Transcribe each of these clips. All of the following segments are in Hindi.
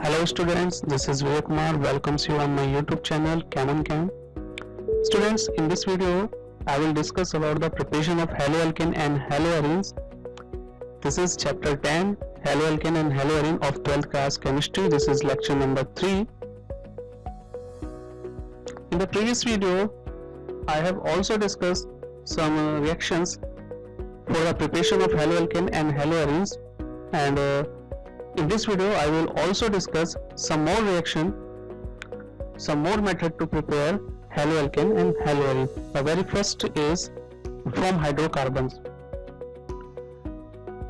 Hello students, this is Vivek Kumar, welcomes you on my YouTube channel Chem on Chem. Students, in this video I will discuss about the preparation of haloalkane and haloarenes. This is chapter 10, haloalkane and haloarene of 12th class chemistry. This is lecture number 3. In the previous video I have also discussed some reactions for the preparation of haloalkane and haloarenes, and in this video I will also discuss some more method to prepare haloalkane and haloarene. The very first is from hydrocarbons,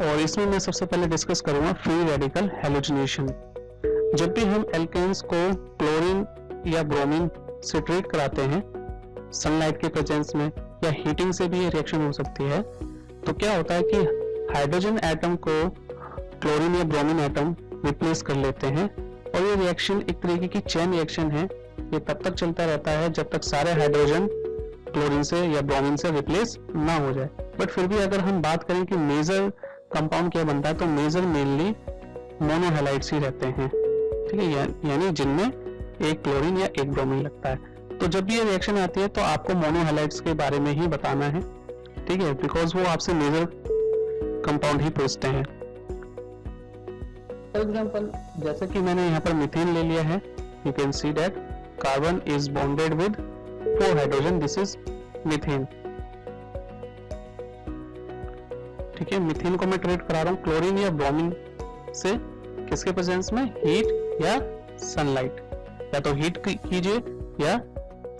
और इसमें मैं सबसे पहले डिस्कस करूंगा फ्री रेडिकल हैलोजिनेशन. जब भी हम एल्केन्स को क्लोरीन या ब्रोमीन से ट्रीट कराते हैं सनलाइट के प्रेजेंस में, या हीटिंग से भी ये रिएक्शन हो सकती है, तो क्या होता है कि हाइड्रोजन एटम को क्लोरीन या ब्रोमीन एटम रिप्लेस कर लेते हैं, और ये रिएक्शन एक तरीके की चेन रिएक्शन है. ये तब तक चलता रहता है जब तक सारे हाइड्रोजन क्लोरीन से या ब्रोमीन से रिप्लेस ना हो जाए. बट फिर भी अगर हम बात करें कि मेजर कंपाउंड क्या बनता है, तो मेजर मेनली मोनोहैलाइड्स ही रहते हैं, ठीक है, यानी जिनमें एक क्लोरीन या एक ब्रोमीन लगता है. तो जब भी ये रिएक्शन आती है तो आपको मोनोहैलाइड्स के बारे में ही बताना है, ठीक है, बिकॉज वो आपसे मेजर कंपाउंड ही पूछते हैं. फॉर एग्जाम्पल, जैसे कि मैंने यहाँ पर मीथेन ले लिया है, you can see that carbon is bonded with 4 hydrogen, this is methane. ठीक है, मीथेन को मैं ट्रीट करा रहा हूँ क्लोरीन या ब्रोमीन से, किसके प्रेजेंस में, हीट या सनलाइट. या तो हीट कीजिए या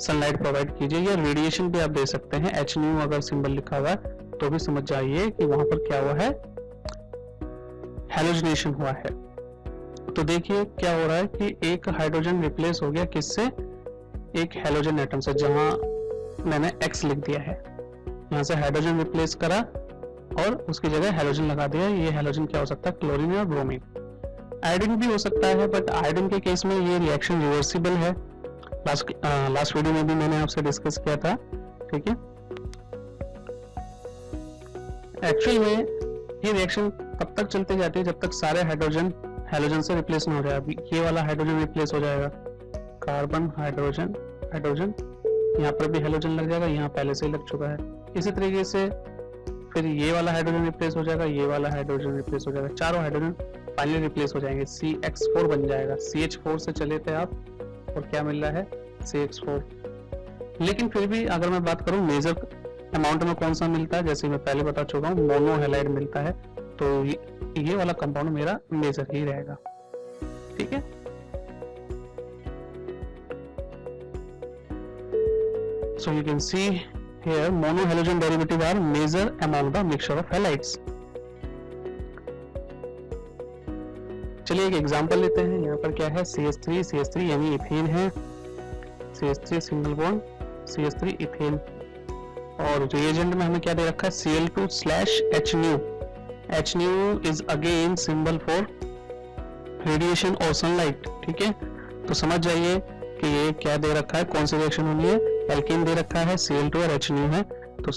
सनलाइट प्रोवाइड कीजिए, या रेडिएशन भी आप दे सकते हैं. HNu अगर सिंबल लिखा हुआ है तो भी समझ जाइए कि वहां पर क्या हुआ है, हैलोजिनेशन हुआ है. तो देखिए क्या हो रहा है कि एक हाइड्रोजन रिप्लेस हो गया किससे, एक हैलोजन एटम से, जहां मैंने X लिख दिया है. यहां से हाइड्रोजन रिप्लेस करा और उसकी जगह हैलोजन लगा दिया. ये हैलोजन क्या हो सकता है, क्लोरीन या ब्रोमीन. आयोडीन भी हो सकता है, बट आयोडीन के केस में ये रिएक्शन रिवर्सिबल है. लास्ट वीडियो में भी मैंने आपसे डिस्कस किया था, ठीक है. एक्चुअल में ये रिएक्शन तब तक चलती जाती है जब तक सारे हाइड्रोजन हैलोजन से रिप्लेस ना हो जाए. अभी ये वाला हाइड्रोजन रिप्लेस हो जाएगा, कार्बन हाइड्रोजन हाइड्रोजन, यहाँ पर भी हैलोजन लग जाएगा, यहाँ पहले से ही लग चुका है. इसी तरीके से फिर ये वाला हाइड्रोजन रिप्लेस हो जाएगा, ये वाला हाइड्रोजन रिप्लेस हो जाएगा, चारों हाइड्रोजन फाइनली रिप्लेस हो जाएंगे, CH4 बन जाएगा. CH4 से चले थे आप और क्या मिल रहा है, CH4. लेकिन फिर भी अगर मैं बात करूं मेजर अमाउंट में कौन सा मिलता है, जैसे मैं पहले बता चुका हूं मोनोहैलाइड मिलता है, तो ये वाला कंपाउंड मेरा मेजर ही रहेगा, ठीक है. So you can see here monohalogen derivative are major among the mixture of halides. चलिए एक एग्जांपल लेते हैं. यहाँ पर क्या है, CH3 यानी इथेन है, CH3 single bond, CH3 ethane, और रिएजेंट में हमें क्या दे रखा है, Cl2/HNu. HNu is again symbol for radiation और sunlight, ठीक है. तो समझ जाइए कि ये क्या दे रखा है, कौन सी रिएक्शन होनी है, एल्केन दे रखा है, Cl2 और HNu है, तो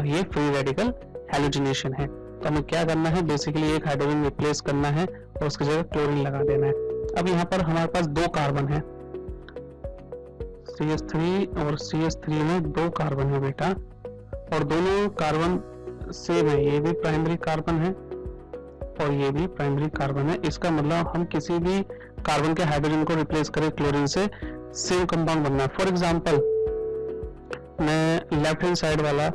ये फ्री रेडिकल हैलोजिनेशन है. तो हमें क्या करना है, बेसिकली एक हाइड्रोजन रिप्लेस करना है और उसकी जगह क्लोरीन लगा देना है. अब यहाँ पर हमारे पास 2 कार्बन है, CH3 और CH3 में 2 कार्बन है बेटा, और दोनों कार्बन सेम है. ये भी प्राइमरी कार्बन है और ये भी प्राइमरी कार्बन है. इसका मतलब हम किसी भी कार्बन के हाइड्रोजन को रिप्लेस करें क्लोरीन से, सेम कंपाउंड बनना है. फॉर एग्जांपल, मैं लेफ्ट हैंड साइड वाला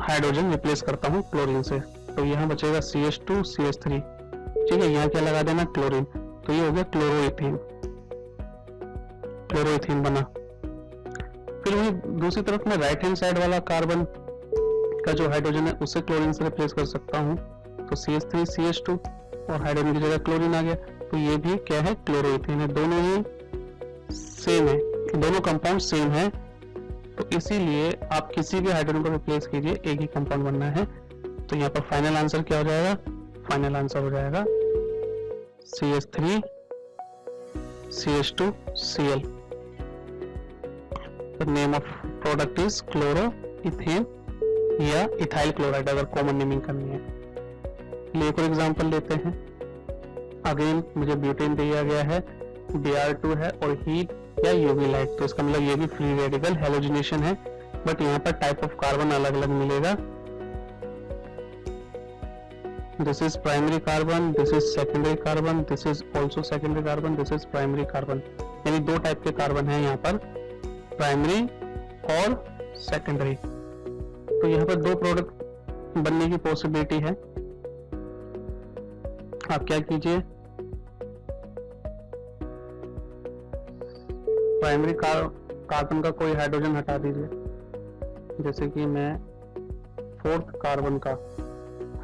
हाइड्रोजन रिप्लेस करता हूं क्लोरीन से, तो यहाँ बचेगा CH2 CH3, ठीक है. यहाँ क्या लगा देना, क्लोरीन, तो ये हो गया क्लोरोइथेन. क्लोरोइथेन बना. फिर वही दूसरी तरफ मैं राइट हैंड साइड वाला कार्बन का जो हाइड्रोजन है उसे क्लोरीन से रिप्लेस कर सकता हूँ, तो CH3 CH2 और हाइड्रोजन की जगह क्लोरीन आ गया, तो ये भी क्या है, क्लोरोइथेन है. दोनों ही सेम है, दोनों कंपाउंड सेम है, तो इसीलिए आप किसी भी हाइड्रोजन को रिप्लेस कीजिए, एक ही कंपाउंड बनना है. तो यहाँ पर फाइनल आंसर क्या हो जाएगा, फाइनल आंसर हो जाएगा CH3 CH2 Cl. The name of product is chloroethane या इथाइल क्लोराइड, अगर कॉमन नेमिंग करनी है. एक और एग्जांपल लेते हैं. अगेन मुझे ब्यूटेन दिया गया है, Br2 है और हीट या यूवी लाइट, तो इसका मतलब ये भी फ्री रेडिकल हैलोजिनेशन है, बट यहाँ पर टाइप ऑफ कार्बन अलग अलग मिलेगा। This is primary carbon, this is secondary carbon, this is also secondary carbon, this is primary carbon, यानी दो टाइप के कार्बन है यहाँ पर, प्राइमरी और सेकेंडरी। तो यहाँ पर दो प्रोडक्ट बनने की पॉसिबिलिटी है। आप क्या कीजिए, प्राइमरी कार्बन का कोई हाइड्रोजन हटा दीजिए, जैसे कि मैं फोर्थ कार्बन का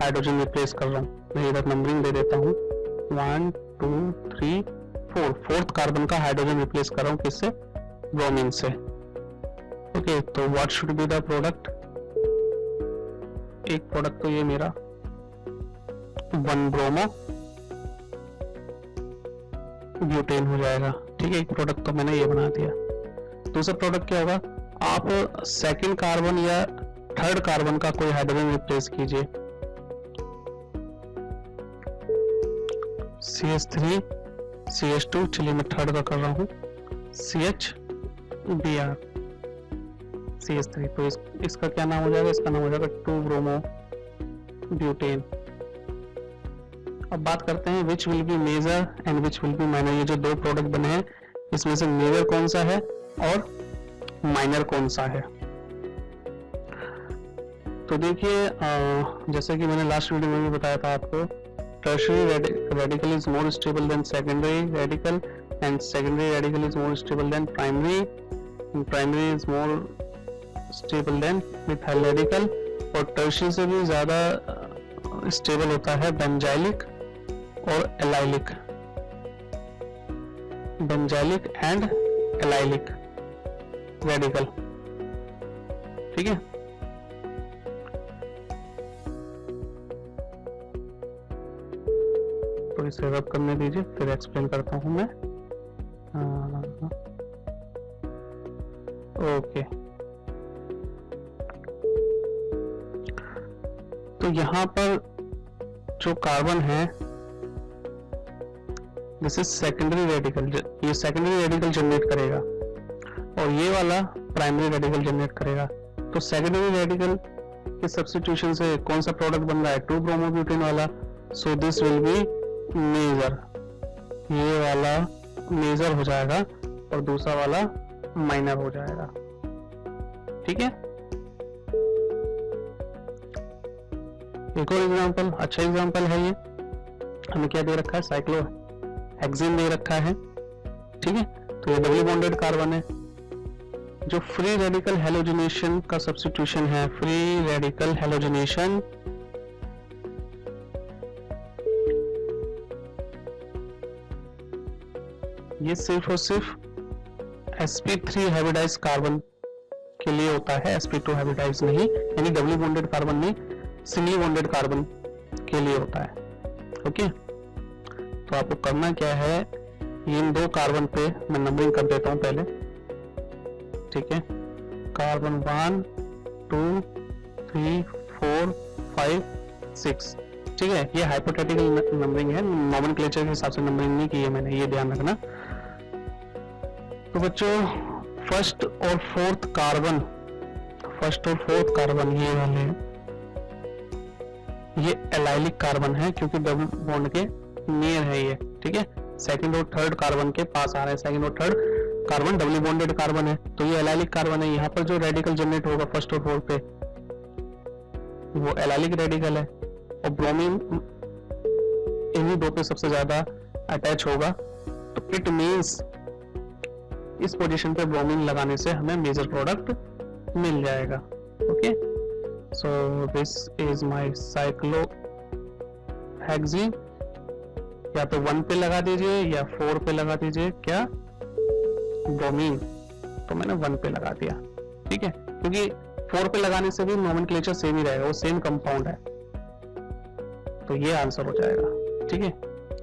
हाइड्रोजन रिप्लेस कर रहा हूँ। मैं इधर नंबरिंग दे देता हूँ, 1 2 3 4, फोर्थ कार्बन का हाइड्रोजन रिप्लेस कर रहा हूँ, किससे? ब्रोमीन से। ओके, तो what should be the product? एक प्रोडक्ट तो ये मेरा 1 ब्रोमो ब्यूटेन हो जाएगा, ठीक है। एक प्रोडक्ट तो मैंने ये बना दिया। दूसरा प्रोडक्ट क्या होगा? आप सेकंड कार्बन या थर्ड कार्बन का कोई हाइड्रोजन रिप्लेस कीजिए, CH3 CH2, चलिए मैं थर्ड का कर रहा हूँ, CHBr CH3, तो इसका क्या नाम हो जाएगा? इसका नाम हो जाएगा 2 ब्रोमो ब्यूटेन। अब बात करते हैं which will be major and which will be minor. ये जो दो प्रोडक्ट बने हैं इसमें से मेजर कौन सा है और माइनर कौन सा है? तो देखिए, जैसे कि मैंने लास्ट वीडियो में भी बताया था आपको, tertiary radical is more stable then secondary radical and secondary radical is more stable then primary, primary is more stable then methyl radical, और टर्शियरी से भी ज्यादा स्टेबल होता है बेंजाइलिक और allylic, benzylic and allylic radical, ठीक है। तो इसे रब करने दीजिए, फिर एक्सप्लेन करता हूं मैं। ओके, तो यहां पर जो कार्बन है, दिस इज सेकेंडरी रेडिकल, ये सेकेंडरी रेडिकल जनरेट करेगा और ये वाला प्राइमरी रेडिकल जनरेट करेगा। तो सेकेंडरी रेडिकल के सब्स्टिट्यूशन से कौन सा प्रोडक्ट बन रहा है? 2 ब्रोमोब्यूटेन वाला, so this will be major, ये वाला मेजर हो जाएगा और दूसरा वाला माइनर हो जाएगा, ठीक है। एक और एग्जांपल, अच्छा एग्जांपल है ये, हमें क्या दे रखा है? साइक्लोहेक्सेन दे रखा है, ठीक है। तो ये डबल बॉन्डेड कार्बन है। जो फ्री रेडिकल हैलोजिनेशन का सब्स्टिट्यूशन है, फ्री रेडिकल हैलोजिनेशन, ये सिर्फ और सिर्फ sp3 हाइब्रिडाइज कार्बन के लिए होता है, sp2 हाइब्रिडाइज नहीं, यानी डबल बॉन्डेड कार्बन नहीं, सिंगली बॉन्डेड कार्बन के लिए होता है। ओके, तो आपको करना क्या है, इन दो कार्बन पे मैं नंबरिंग कर देता हूं पहले, ठीक है। कार्बन 1 2 3 4 5 6, ठीक है। ये हाइपोथेटिकल नंबरिंग है, नॉमेनक्लेचर के हिसाब से नंबरिंग नहीं की है मैंने, ये ध्यान रखना। तो बच्चों, फर्स्ट और फोर्थ कार्बन ये वाले हैं, ये एलाइलिक कार्बन है क्योंकि डबल बॉन्ड के नियर है ये, ठीक है। सेकंड और थर्ड कार्बन के पास आ रहा है, सेकंड और third carbon double bonded carbon है, तो ये एलाइलिक कार्बन है। यहाँ पर जो रेडिकल जनरेट होगा फर्स्ट और फोर्थ पे, वो एलाइलिक रेडिकल है, और ब्रोमीन इन्हीं दो पे सबसे ज्यादा अटैच होगा। तो इट मींस इस पोजीशन पे ब्रोमीन लगाने से हमें मेजर प्रोडक्ट मिल जाएगा। Okay, so this is my cyclohexane, या तो 1 पे लगा दीजिए या 4 पे लगा दीजिए, क्या ब्रोमीन, तो मैंने 1 पे लगा दिया, ठीक है, क्योंकि 4 पे लगाने से भी नोमेनक्लेचर सेम ही रहेगा, वो सेम कंपाउंड है, तो ये आंसर हो जाएगा, ठीक है।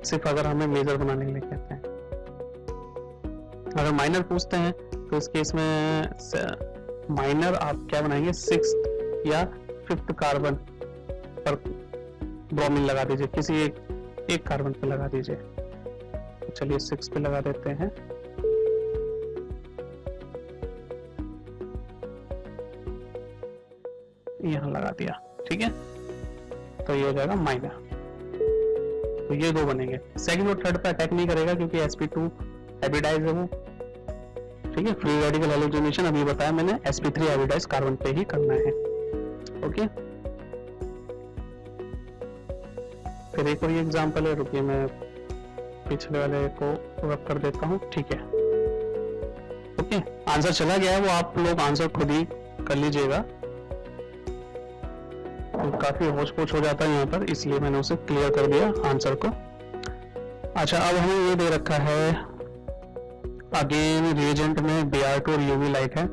सिर्फ अगर हमें मेजर बनाने के लिए कहते हैं। अगर माइनर पूछते हैं तो इस केस में माइनर आप क्या बनाएंगे, 6th या 5th कार्बन पर ब्रोमीन लगा दीजिए, किसी एक एक कार्बन पे लगा दीजिए। तो चलिए 6 पे लगा देते हैं। यहां लगा दिया, ठीक है। तो ये हो जाएगा माइनर। तो ये दो बनेंगे। सेकंड और थर्ड पे अटैक नहीं करेगा क्योंकि sp2 हाइब्रिडाइज है वो, ठीक है। फ्री रेडिकल हैलोजनेशन अभी बताया मैंने, sp3 हाइब्रिडाइज कार्बन पे ही करना है। ओके, फिर एक और ये एग्जांपल है, रुकिए मैं पिछले वाले को रब कर देता हूं, ठीक है। ओके, आंसर चला गया है, वो आप लोग आंसर खुद ही कर लीजिएगा। तो काफी होच पोच हो जाता है यहाँ पर, इसलिए मैंने उसे क्लियर कर दिया आंसर को। अच्छा, अब हमें ये दे रखा है अगेन रिएजेंट में Br2 और UV लाइट है,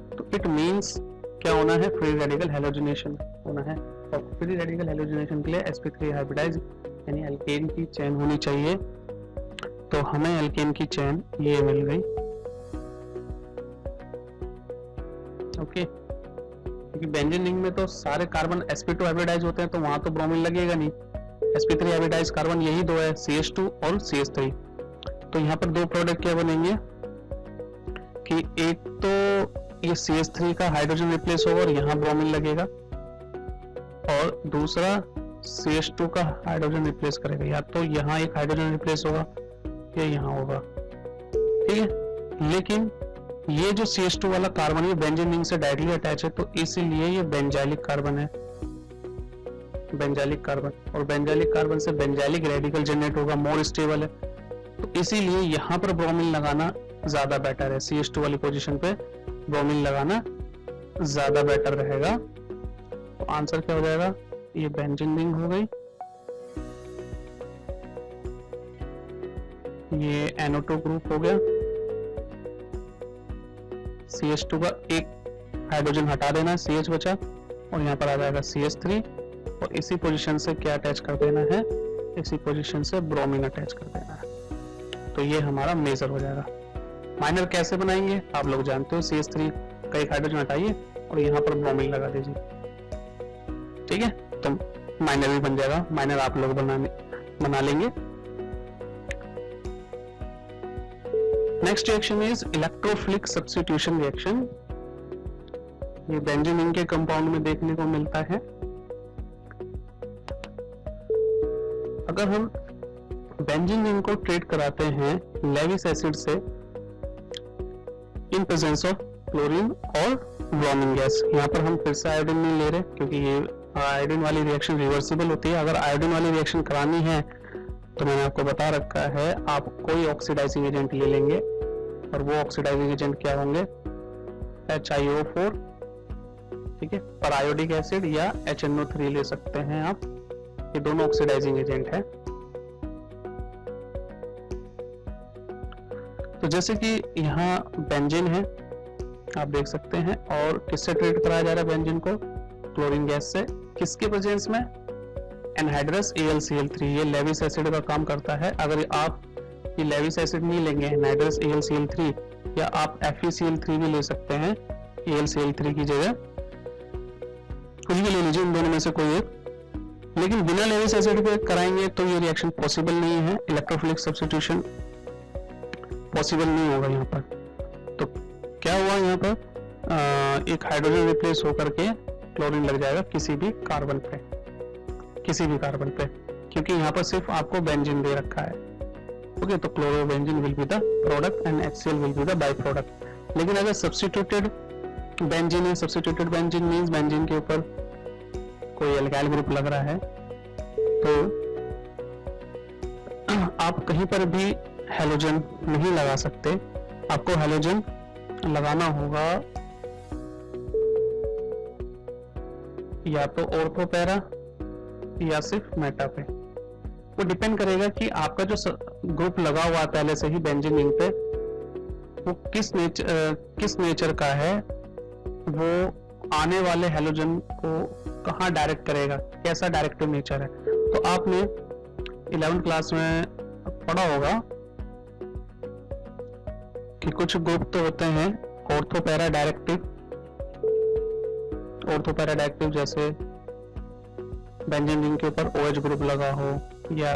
तो इट मींस क्या होना है, फ्री रेडिकल हैलोजनेशन होना है। और फ्री रेडिकल हैलोजनेशन के लिए sp3 हाइब्रिडाइज यानी एल्केन की चेन होनी चाहिए। तो हमें एल्केन की चेन ये मिल गई। ओके, क्योंकि बेंजीन रिंग में तो सारे कार्बन sp2 हाइब्रिडाइज होते हैं, तो वहां तो ब्रोमीन लगेगा नहीं। sp3 हाइब्रिडाइज कार्बन यही दो है, CH2 और CH3। तो यहाँ पर दो प्रोडक्ट क्या बनेंगे कि एक तो ये CH3 का हाइड्रोजन रिप्लेस होगा और यहाँ ब्रोमीन लगेगा, और दूसरा CH2 का हाइड्रोजन रिप्लेस करेगा। या तो यहाँ एक हाइड्रोजन रिप्लेस होगा या यहाँ होगा, ठीक है। लेकिन ये जो CH2 वाला कार्बन है बेंजीन रिंग से डायरेक्टली अटैच है, तो इसीलिए ये बेंजाइलिक कार्बन है, बेंजाइलिक कार्बन। और बेंजाइलिक कार्बन से बेंजाइलिक रेडिकल जनरेट होगा, मोर स्टेबल है। तो इसीलिए यहाँ पर ब्रोमीन लगाना ज्यादा बेटर है, CH2 वाली पोजीशन पे ब्रोमीन लगाना ज्यादा बेटर रहेगा। तो आंसर क्या हो जाएगा, ये बेंजीन रिंग हो गई, ये NO2 ग्रुप हो गया, CH2 का एक हाइड्रोजन हटा देना है, CH बचा, और यहाँ पर आ जाएगा CH3, और इसी पोजीशन से क्या अटैच कर देना है, इसी पोजीशन से ब्रोमीन अटैच कर देना है। तो ये हमारा मेजर हो जाएगा। माइनर कैसे बनाएंगे आप लोग जानते हो, CH3 का एक हाइड्रोजन हटाइए और यहाँ पर ब्रोमीन लगा दीजिए, ठीक है। तो माइनर भी बन जाएगा, माइनर आप लोग बना लेंगे। Next reaction is electrophilic substitution reaction. ये बेंजीन रिंग के कंपाउंड में देखने को मिलता है। अगर हम बेंजीन रिंग को ट्रीट कराते हैं लेविस एसिड से इन प्रेजेंस ऑफ क्लोरीन और ब्रोमीन गैस, यहाँ पर हम फिर से आयोडीन नहीं ले रहे क्योंकि ये आयोडीन वाली रिएक्शन रिवर्सिबल होती है। अगर आयोडीन वाली रिएक्शन करानी है तो मैंने आपको बता रखा है, आप कोई ऑक्सीडाइजिंग एजेंट ले लेंगे, और वो ऑक्सीडाइजिंग एजेंट क्या होंगे, HiO4, ठीक है, परायोडिक एसिड या HNO3 ले सकते हैं आप, ये दोनों ऑक्सीडाइजिंग एजेंट है। तो जैसे कि यहाँ बेंजीन है, आप देख सकते हैं, और किससे ट्रीट कराया जा रहा है बेंजीन को, क्लोरीन गैस से, किसके प्रेजेंस में, एनहाइड्रस AlCl3, ये लेविस एसिड का काम करता है। अगर आप ये लेविस एसिड नहीं लेंगे, एनहाइड्रस AlCl3, या आप FeCl3 भी ले सकते हैं AlCl3 की जगह, कुछ भी ले लीजिए, इन दोनों में से कोई एक, लेकिन बिना लेविस एसिड के कराएंगे तो ये रिएक्शन पॉसिबल नहीं है, इलेक्ट्रोफिलिक सब्स्टिट्यूशन पॉसिबल नहीं होगा यहाँ पर। तो क्या हुआ यहाँ पर, एक हाइड्रोजन रिप्लेस होकर के क्लोरीन लग जाएगा किसी भी कार्बन पे, किसी भी कार्बन पे, क्योंकि यहाँ पर सिर्फ आपको बेंजीन दे रखा है। ओके, तो chlorobenzene will be the product and HCl will be the by product. लेकिन अगर सब्स्टिट्यूटेड बेंजीन है, सब्स्टिट्यूटेड बेंजीन मींस बेंजीन के ऊपर कोई एल्काइल ग्रुप लग रहा है, तो आप कहीं पर भी हैलोजन नहीं लगा सकते, आपको हैलोजन लगाना होगा या तो ऑर्थो पैरा या सिर्फ मेटा पे। वो डिपेंड करेगा कि आपका जो ग्रुप लगा हुआ है पहले से ही बेंजीन रिंग पे, वो किस नेचर का है, वो आने वाले हैलोजन को कहाँ डायरेक्ट करेगा, कैसा डायरेक्टिव नेचर है। तो आपने 11th क्लास में पढ़ा होगा कि कुछ ग्रुप तो होते हैं ortho para directive, ortho para directive, जैसे बेंजीन रिंग के ऊपर OH ग्रुप लगा हो या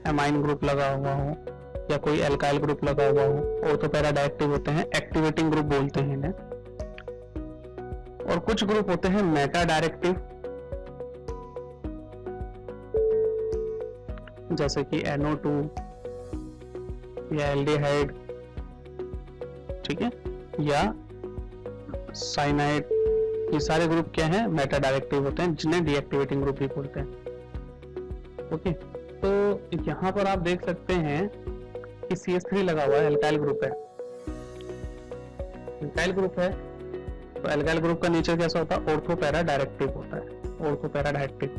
एमाइन ग्रुप लगा हुआ हो या कोई एल्काइल ग्रुप लगा हुआ हो, ऑर्थो पैरा डायरेक्टिव होते हैं, एक्टिवेटिंग ग्रुप बोलते हैं इन्हें। और कुछ ग्रुप होते हैं मेटा डायरेक्टिव, जैसे कि NO2 या एल्डिहाइड, ठीक है, या साइनाइड, ये सारे ग्रुप क्या हैं, मेटा डायरेक्टिव होते हैं, जिन्हें डीएक्टिवेटिंग ग्रुप भी बोलते हैं। ओके, तो यहाँ पर आप देख सकते हैं कि CH3 लगा हुआ है, एल्काइल ग्रुप है, एल्काइल ग्रुप है। तो एल्काइल ग्रुप का नेचर कैसा होता है, ऑर्थो पैरा डायरेक्टिव होता है, ऑर्थो पैरा डायरेक्टिव।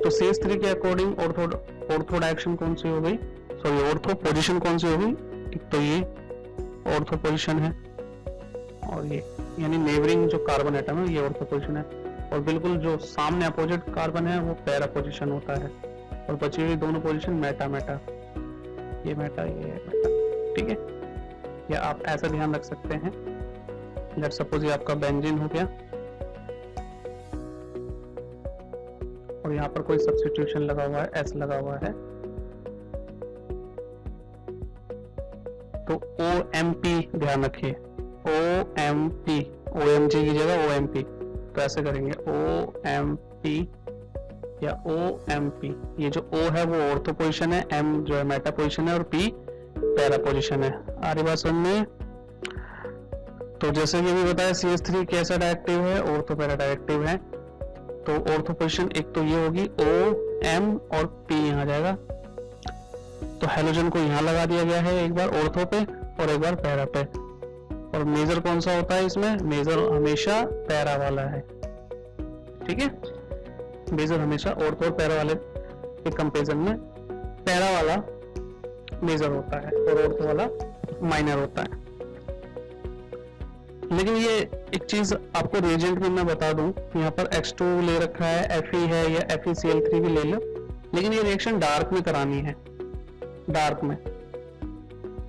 तो CH3 के अकॉर्डिंग ऑर्थो डायरेक्शन कौन सी हो गई, सॉरी ऑर्थो पोजीशन कौन सी हो गई, एक तो ये ऑर्थो पोजीशन है, और ये यानी नेबरिंग जो कार्बन एटम है ये ऑर्थो पोजीशन है, और बिल्कुल जो सामने अपोजिट कार्बन है वो पैरा पोजीशन होता है, और बची हुई दोनों पोजीशन मेटा मेटा, ये मेटा ये मेटा, ठीक है। या आप ऐसा ध्यान रख सकते हैं, लेट्स सपोज ये आपका बेंजीन हो गया और यहाँ पर कोई सब्स्टिट्यूशन लगा हुआ है, S लगा हुआ है, तो OMP ध्यान रखिए, OMP, OMG की जगह OMP, तो ऐसे करेंगे OMP या OMP। ये जो O है वो ऑर्थो पोजीशन है, M जो है मेटा पोजीशन है, और P पैरा पोजीशन है। आ रही बात समझ में? तो जैसे कि अभी बताया CH3 कैसा डायरेक्टिव है, ऑर्थो पैरा डायरेक्टिव है। तो ऑर्थो पोजीशन एक तो ये होगी, O, M और P यहाँ जाएगा। तो हेलोजन को यहाँ लगा दिया गया है, एक बार ऑर्थो पे और एक बार पैरा पे। और मेजर कौन सा होता है इसमें, मेजर हमेशा पैरा वाला है, ठीक है। मेजर हमेशा ऑर्थो और पैरा वाले के कंपेरिजन में पैरा वाला मेजर होता है और ऑर्थो वाला माइनर होता है। लेकिन ये एक चीज आपको रिएजेंट में मैं बता दूं, यहाँ पर H2 ले रखा है, Fe है, या FeCl3 भी ले लो, लेकिन ये रिएक्शन डार्क में करानी है, डार्क में।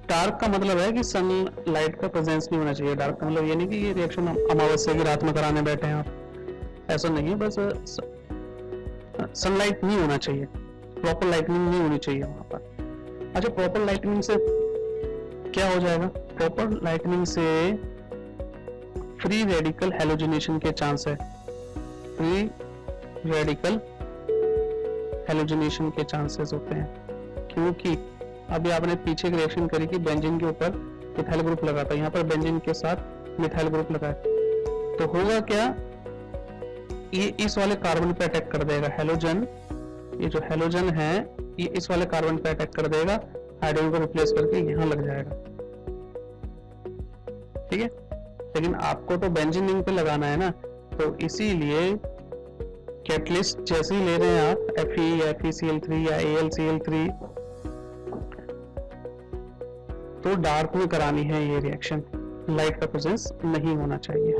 डार्क का मतलब है कि सनलाइट का प्रेजेंस नहीं होना चाहिए। डार्क का मतलब ये नहीं कि ये रिएक्शन अमावस्या की रात में कराने बैठे हैं आप, ऐसा नहीं है, बस सनलाइट नहीं होना चाहिए, प्रॉपर लाइटनिंग नहीं होनी चाहिए वहां पर। अच्छा, प्रॉपर लाइटनिंग से क्या हो जाएगा, प्रॉपर लाइटनिंग से फ्री रेडिकल हैलोजिनेशन के चांस है, फ्री रेडिकल हैलोजिनेशन के चांसेस होते हैं। क्योंकि अभी आपने पीछे एक रिएक्शन करी कि बेंजीन के ऊपर मिथाइल ग्रुप लगा था, यहाँ पर बेंजीन के साथ मिथाइल ग्रुप लगा है, तो होगा क्या, ये इस वाले कार्बन पे अटैक कर देगा, हेलोजन, ये जो हेलोजन है ये इस वाले कार्बन पे अटैक कर देगा, हाइड्रोजन को रिप्लेस करके यहाँ लग जाएगा, ठीक है। लेकिन आपको तो बेंजीन रिंग पे लगाना है ना, तो इसीलिए कैटलिस्ट जैसे ही ले रहे हैं आप, Fe या FeCl3 या AlCl3, तो डार्क में करानी है ये रिएक्शन, लाइट का प्रेजेंस नहीं होना चाहिए।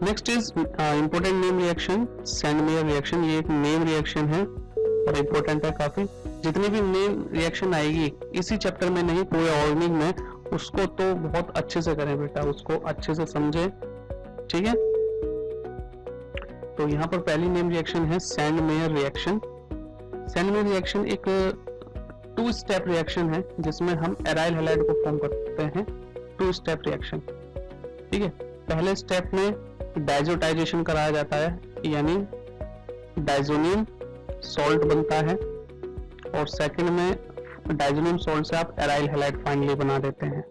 Next is important name reaction, Sandmeyer reaction. ये एक नेम रिएक्शन है और इम्पोर्टेंट है काफी। जितनी भी नेम रिएक्शन आएगी इसी चैप्टर में नहीं, पूरे ऑर्गेनिक में, उसको तो बहुत अच्छे से करें बेटा, उसको अच्छे से समझे, ठीक है। तो यहाँ पर पहली नेम रिएक्शन है सैंडमेयर रिएक्शन। सैंडमेयर रिएक्शन एक 2 स्टेप रिएक्शन है जिसमें हम एराइल हैलाइड को फॉर्म करते हैं, 2 स्टेप रिएक्शन, ठीक है। पहले स्टेप में डाइजोटाइजेशन कराया जाता है, यानी डाइजोनियम सॉल्ट बनता है, और सेकंड में डाइजोनियम सॉल्ट से आप एराइल हैलाइड फाइनली बना देते हैं।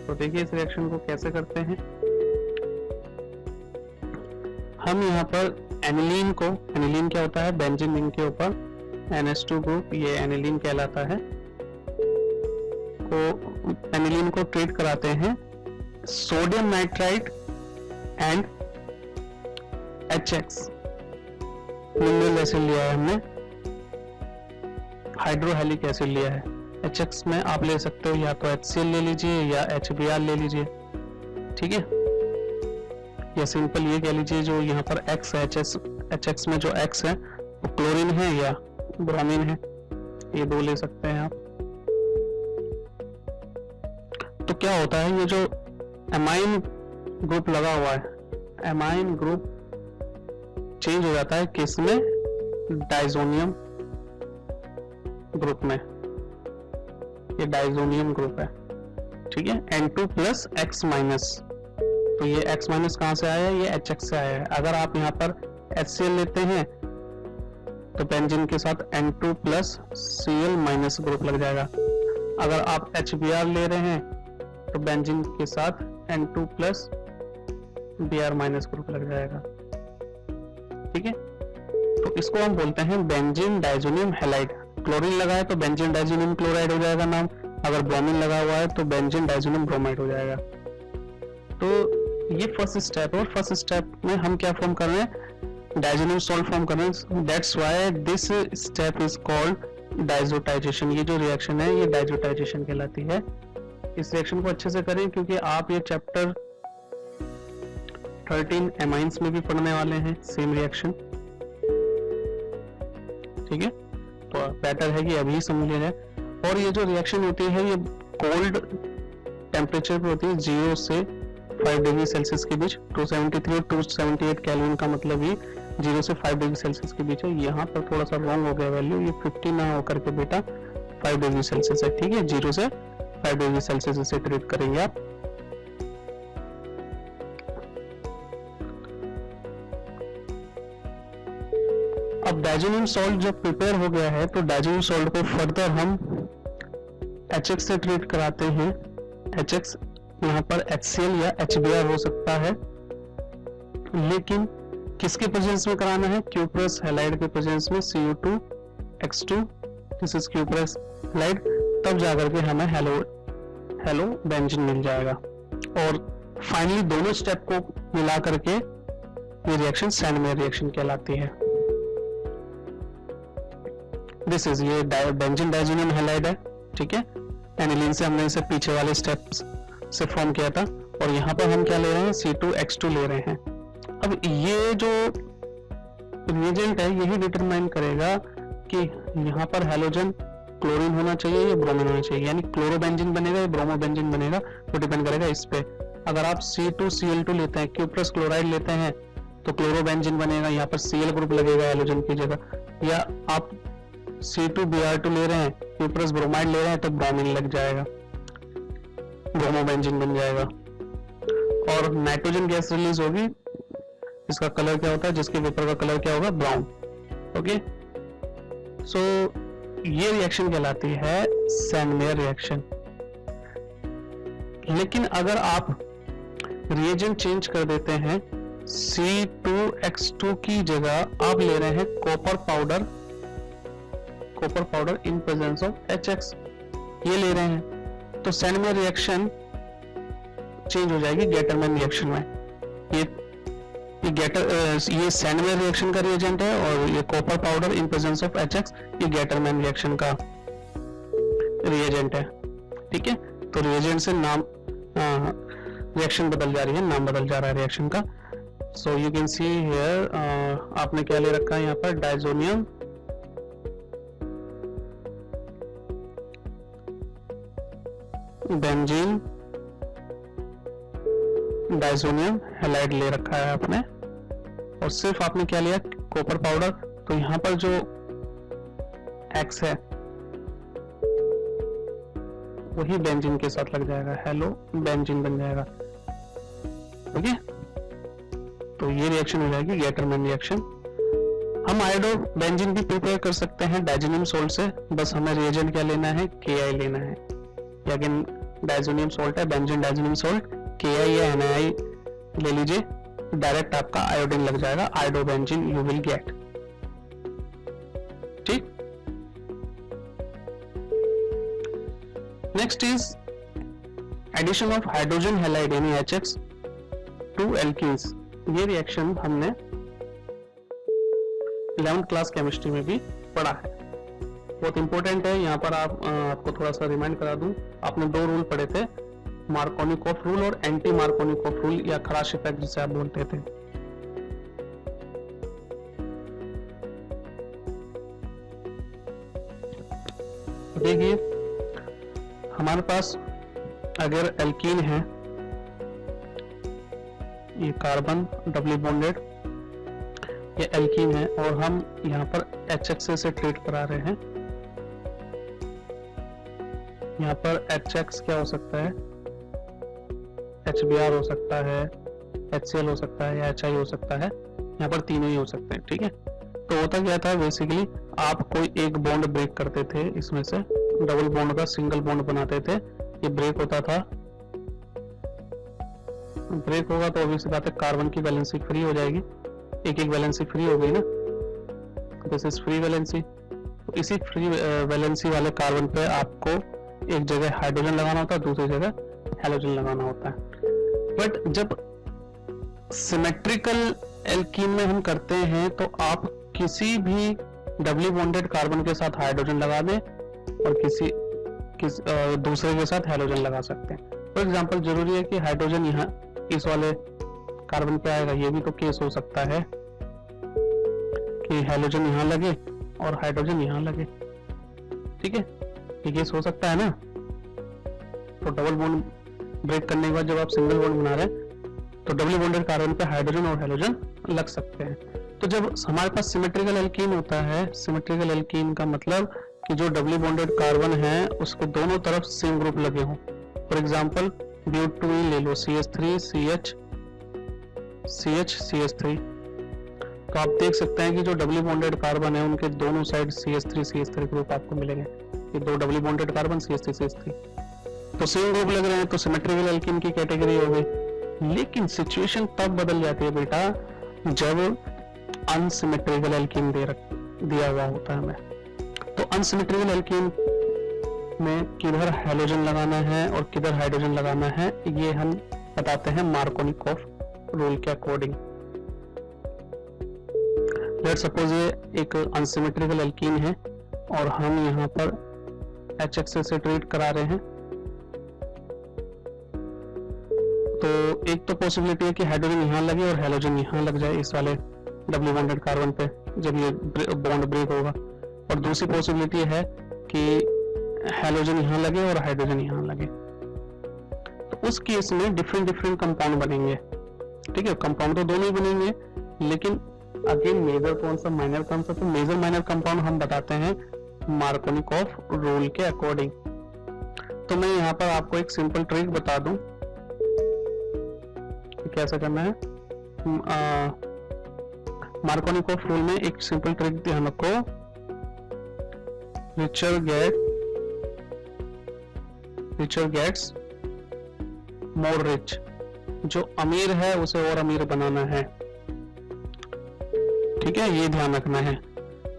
तो देखिए इस रिएक्शन को कैसे करते हैं। हम यहाँ पर एनिलीन को, एनिलीन क्या होता है, बेंजीन रिंग के ऊपर NH2 ग्रुप, ये एनिलीन कहलाता है, को एनिलीन को ट्रीट कराते हैं sodium nitrite and HX mineral acid लिया है हमने, हाइड्रोहेलिक एसिड लिया है। HX में आप ले सकते हो या तो HCl ले लीजिए या HBr ले लीजिए, ठीक है। या सिंपल ये कह लीजिए जो यहाँ पर X है, HX में जो X है वो क्लोरीन है या ब्रोमीन है, ये 2 ले सकते हैं आप। तो क्या होता है, ये जो एमाइन ग्रुप लगा हुआ है, एमाइन ग्रुप चेंज हो जाता है किसमें, डाइजोनियम ग्रुप में, ये डाइजोनियम ग्रुप है, ठीक है। N2 प्लस एक्स माइनस, तो ये x माइनस कहां से आया है, ये HX से आया है। अगर आप यहाँ पर HCl लेते हैं तो बेंजीन के साथ N2 plus Cl minus group लग जाएगा। अगर आप HBr ले रहे हैं तो बेंजीन के साथ N2 plus Br minus group लग जाएगा, ठीक है। तो इसको हम बोलते हैं बेंजीन डाइजोनियम हैलाइड। क्लोरीन लगा है तो बेंजीन डाइजोनियम क्लोराइड हो जाएगा नाम, अगर ब्रोमीन लगा हुआ है तो बेंजीन डाइजोनियम ब्रोमाइड हो जाएगा। तो ये फर्स्ट स्टेप है, और फर्स्ट स्टेप में हम क्या फॉर्म कर रहे हैं, डाइजोनियम सॉल्ट फॉर्म कर रहे हैं। That's why this step is called diazotization. ये जो रिएक्शन है ये डाइजोटाइजेशन कहलाती है। इस रिएक्शन को अच्छे से करें क्योंकि आप ये चैप्टर 13 एमाइंस में भी पढ़ने वाले हैं सेम रिएक्शन, ठीक है। तो बेटर है कि अभी समझ लिया जाए। और ये जो रिएक्शन होती है ये कोल्ड टेम्परेचर पे होती है, 0 से 5 डिग्री सेल्सियस के बीच। 273 और 278 केल्विन का मतलब ही 0 से 5 डिग्री सेल्सियस के बीच है। यहाँ पर थोड़ा सा रॉन्ग हो गया वैल्यू, ये 50 ना होकर के बेटा 5 डिग्री सेल्सियस है, ठीक है। 0 से 5 डिग्री सेल्सियस से ट्रीट करेंगे आप। अब डाइजोनियम सॉल्ट जब प्रिपेयर हो गया है तो डाइजोनियम सॉल्ट को फर्दर हम HX से ट्रीट कराते हैं। HX यहाँ पर HCl या HBr हो सकता है, लेकिन किसके प्रेजेंस में कराना है, क्यूप्रस हैलाइड के प्रेजेंस में, Cu2X2 this is cuprous halide, तब जाकर के हमें हेलो बेंजीन मिल जाएगा। और फाइनली दोनों स्टेप को मिला करके ये रिएक्शन सैंडमेयर रिएक्शन कहलाती है। दिस इज ये बेंजीन डाइजोनियम हैलाइड है, ठीक है। एनिलीन से हमने इसे पीछे वाले स्टेप्स से फॉर्म किया था, और यहाँ पर हम क्या ले रहे हैं, C2H2 ले रहे हैं। अब ये जो रिएजेंट है यही डिटरमाइन करेगा कि यहाँ पर हैलोजन क्लोरीन होना चाहिए या ब्रोमीन होना चाहिए, यानी क्लोरोबेंजीन बनेगा या ब्रोमोबेंजीन बनेगा, वो डिपेंड करेगा इस पे। अगर आप C2Cl2 लेते हैं, क्यूप्रस क्लोराइड लेते हैं तो क्लोरोबेंजीन बनेगा, यहाँ पर Cl ग्रुप लगेगा हैलोजन की जगह। या आप C2Br2 ले रहे हैं, क्यूप्रस ब्रोमाइड ले रहे हैं तो ब्रोमीन लग जाएगा, ब्रोमोबेंजीन बन जाएगा। और नाइट्रोजन गैस रिलीज होगी, इसका कलर क्या होता है, जिसके वेपर का कलर क्या होगा, ब्राउन। ओके, सो ये रिएक्शन कहलाती है सैंडमेयर रिएक्शन। लेकिन अगर आप रिएजेंट चेंज कर देते हैं, C2X2 की जगह आप ले रहे हैं copper powder in presence of HX, ये ले रहे हैं, तो सैंडमेयर रिएक्शन चेंज हो जाएगी गेटरमैन रिएक्शन में। ये सैंडमेयर रिएक्शन का रिएजेंट है, और ये copper powder in presence of HX ये गेटरमैन रिएक्शन का रिएजेंट है, ठीक है। तो रिएजेंट से नाम रिएक्शन बदल जा रही है, नाम बदल जा रहा है रिएक्शन का। So you can see here, आपने क्या ले रखा है यहाँ पर, डाइजोनियम बेंजीन डाइजोनियम हैलाइड ले रखा है आपने, और सिर्फ आपने क्या लिया, कॉपर पाउडर। तो यहाँ पर जो X है वही बेंजीन के साथ लग जाएगा, हेलो बेंजीन बन जाएगा, ओके। तो ये रिएक्शन हो जाएगी गेटरमैन रिएक्शन। हम आयोडो बेंजीन भी प्रिपेयर कर सकते हैं डाइजोनियम सोल्ट से, बस हमें रिएजेंट क्या लेना है, Ki लेना है। अगेन डाइजोनियम सोल्ट है, बेंजीन डाइजोनियम सोल्ट, Ki या NaI ले लीजिए, डायरेक्ट आपका आयोडीन लग जाएगा, iodo benzene you will get, ठीक। Next is addition of hydrogen halide यानी HX टू एल्कीन्स। ये रिएक्शन हमने 11th क्लास केमिस्ट्री में भी पढ़ा है, बहुत इंपॉर्टेंट है। यहाँ पर आपको थोड़ा सा रिमाइंड करा दूं, आपने 2 रूल पढ़े थे, मार्कोनिकॉफ रूल और एंटी मार्कोनिकॉफ रूल, या खराश इफेक्ट जिसे आप बोलते थे। देखिए हमारे पास अगर एल्कीन है, ये कार्बन डबली बॉन्डेड, ये एल्कीन है और हम यहाँ पर HX से ट्रीट करा रहे हैं। यहाँ पर HX क्या हो सकता है, HBr हो सकता है, HCl हो सकता है या HI हो सकता है, यहाँ पर तीनों ही हो सकते हैं। ठीक है, तो होता क्या था बेसिकली, आप कोई एक बॉन्ड ब्रेक करते थे, इसमें से डबल बॉन्ड का सिंगल बॉन्ड बनाते थे, ये ब्रेक होता था। ब्रेक होगा तो ऑब्वियस बात है कार्बन की वैलेंसी फ्री हो जाएगी, एक एक वैलेंसी फ्री हो गई ना, दिस इज फ्री वैलेंसी। तो इसी फ्री वैलेंसी वाले कार्बन पे आपको एक जगह हाइड्रोजन लगाना होता है, दूसरी जगह हैलोजन लगाना होता है। बट जब सिमेट्रिकल एल्कीन में हम करते हैं तो आप किसी भी डबली बॉन्डेड कार्बन के साथ हाइड्रोजन लगा दें और दूसरे के साथ हैलोजन लगा सकते हैं। फॉर एग्जांपल जरूरी है कि हाइड्रोजन यहाँ इस वाले कार्बन पे आएगा, ये भी तो केस हो सकता है कि हैलोजन यहाँ लगे और हाइड्रोजन यहाँ लगे। ठीक है, ये केस हो सकता है ना। तो डबल बॉन्ड ब्रेक करने के बाद जब आप सिंगल बॉन्ड बना रहे हैं तो डबली बॉन्डेड कार्बन पे हाइड्रोजन और हैलोजन लग सकते हैं। तो जब हमारे पास सिमेट्रिकल एल्कीन होता है, सिमेट्रिकल एल्कीन का मतलब कि जो डबली बॉन्डेड कार्बन है उसके दोनों तरफ सेम ग्रुप लगे हों। फॉर एग्जांपल ब्यूटेन ले लो, CH3 CH CH CH3। तो आप देख सकते हैं कि जो डबली बॉन्डेड कार्बन है उनके दोनों साइड CH3 CH3 ग्रुप आपको मिलेंगे। ये दो doubly bonded carbon CH3 CH3 तो सेम ग्रुप लग रहे हैं, तो सिमेट्रिकल एल्कीन की कैटेगरी हो गई। लेकिन सिचुएशन तब बदल जाती है बेटा जब अनसिमेट्रिकल एल्कीन दिया हुआ होता है हमें। तो अनसिमेट्रिकल एल्कीन में किधर हैलोजन लगाना है और किधर हाइड्रोजन लगाना है ये हम बताते हैं मार्कोनिकॉफ रूल के अकॉर्डिंग। लेट्स सपोज ये एक अनसिमेट्रिकल एल्कीन है और हम यहाँ पर HX से ट्रीट करा रहे हैं। तो एक तो पॉसिबिलिटी है कि हाइड्रोजन यहाँ लगे और हैलोजन यहाँ लग जाए इस वाले डबली बॉन्डेड कार्बन पे जब ये बॉन्ड ब्रेक होगा, और दूसरी पॉसिबिलिटी है कि हैलोजन यहाँ लगे और हाइड्रोजन यहाँ लगे। तो उस केस में डिफरेंट कंपाउंड बनेंगे। ठीक है, कंपाउंड तो दोनों ही बनेंगे, लेकिन अगेन मेजर कौन सा माइनर कौन सा, तो मेजर माइनर कंपाउंड हम बताते हैं मार्कोनिकॉफ रूल के अकॉर्डिंग। तो मैं यहाँ पर आपको एक सिंपल ट्रिक बता दूं कैसे करना है। मार्कोनिकॉफ रूल में एक सिंपल ट्रिक ध्यान रखो, रिचर गेट्स मोर रिच। जो अमीर है उसे और अमीर बनाना है। ठीक है, ये ध्यान रखना है।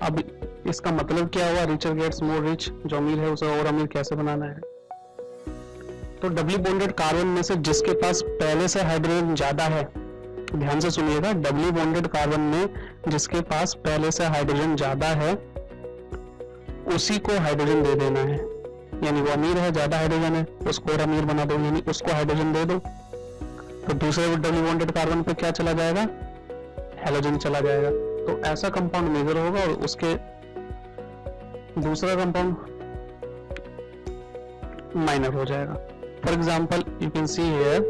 अब इसका मतलब क्या हुआ, रिचर गेट्स मोर रिच, जो अमीर है उसे और अमीर कैसे बनाना है। तो डबली बॉन्डेड कार्बन में से जिसके पास पहले से हाइड्रोजन ज्यादा है, ध्यान से सुनिएगा, डबली बॉन्डेड कार्बन में जिसके पास पहले से हाइड्रोजन ज्यादा है उसी को हाइड्रोजन दे देना है। यानी वो अमीर है, ज्यादा हाइड्रोजन है, उसको और अमीर बना दो, यानी उसको हाइड्रोजन दे दो। तो दूसरे डबली बॉन्डेड कार्बन पे क्या चला जाएगा, हैलोजन चला जाएगा। तो ऐसा कंपाउंड मेजर होगा और उसके दूसरा कंपाउंड माइनर हो जाएगा। For example you can see here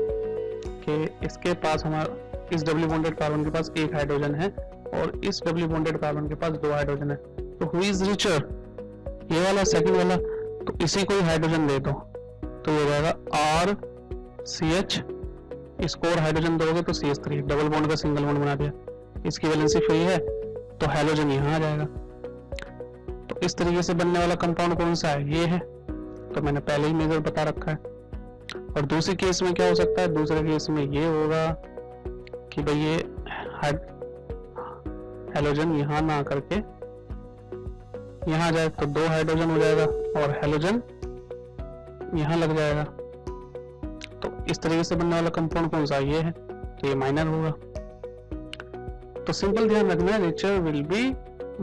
कि इसके पास हमारा इस डबली बॉन्डेड कार्बन के पास एक हाइड्रोजन है और इस डबली बॉन्डेड कार्बन के पास दो हाइड्रोजन है। तो हु इज रिचर, ये वाला सेकंड वाला, तो इसी को ही हाइड्रोजन दे दो। तो ये हो जाएगा RCH, इसको और हाइड्रोजन दोगे तो CH3, डबल बॉन्ड का सिंगल बॉन्ड बना दिया। इसकी वैलेंसी फ्री है तो हैलोजन यहाँ आ जाएगा। तो इस तरीके से बनने वाला कंपाउंड कौन सा है, ये है। तो मैंने पहले ही मेजर बता रखा है। और दूसरे केस में क्या हो सकता है, दूसरे केस में ये होगा कि भाई ये हैलोजन यहाँ ना करके यहाँ आ जाए, तो दो हाइड्रोजन हो जाएगा और हैलोजन यहाँ लग जाएगा। तो इस तरीके से बनने वाला कंपाउंड कौन सा, ये है, तो ये माइनर होगा। तो सिंपल ध्यान रखना है, richer will be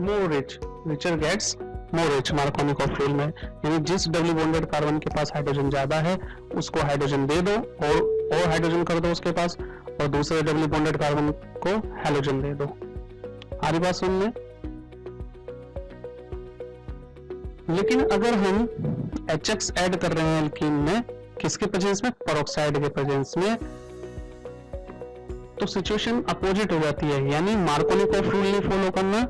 more rich, richer gets more rich Markovnikov rule में। यानी जिस डबली बॉन्डेड कार्बन के पास हाइड्रोजन ज्यादा है उसको हाइड्रोजन दे दो और हाइड्रोजन कर दो उसके पास, और दूसरे डबली बॉन्डेड कार्बन को हैलोजन दे दो। आ रही बात सुन लें। लेकिन अगर हम HX ऐड कर रहे हैं एल्कीन में, किसके प्रेजेंस में, पेरोक्साइड के प्रेजेंस में, तो सिचुएशन अपोजिट हो जाती है, यानी मार्कोनिकॉफ रूल नहीं फॉलो करना,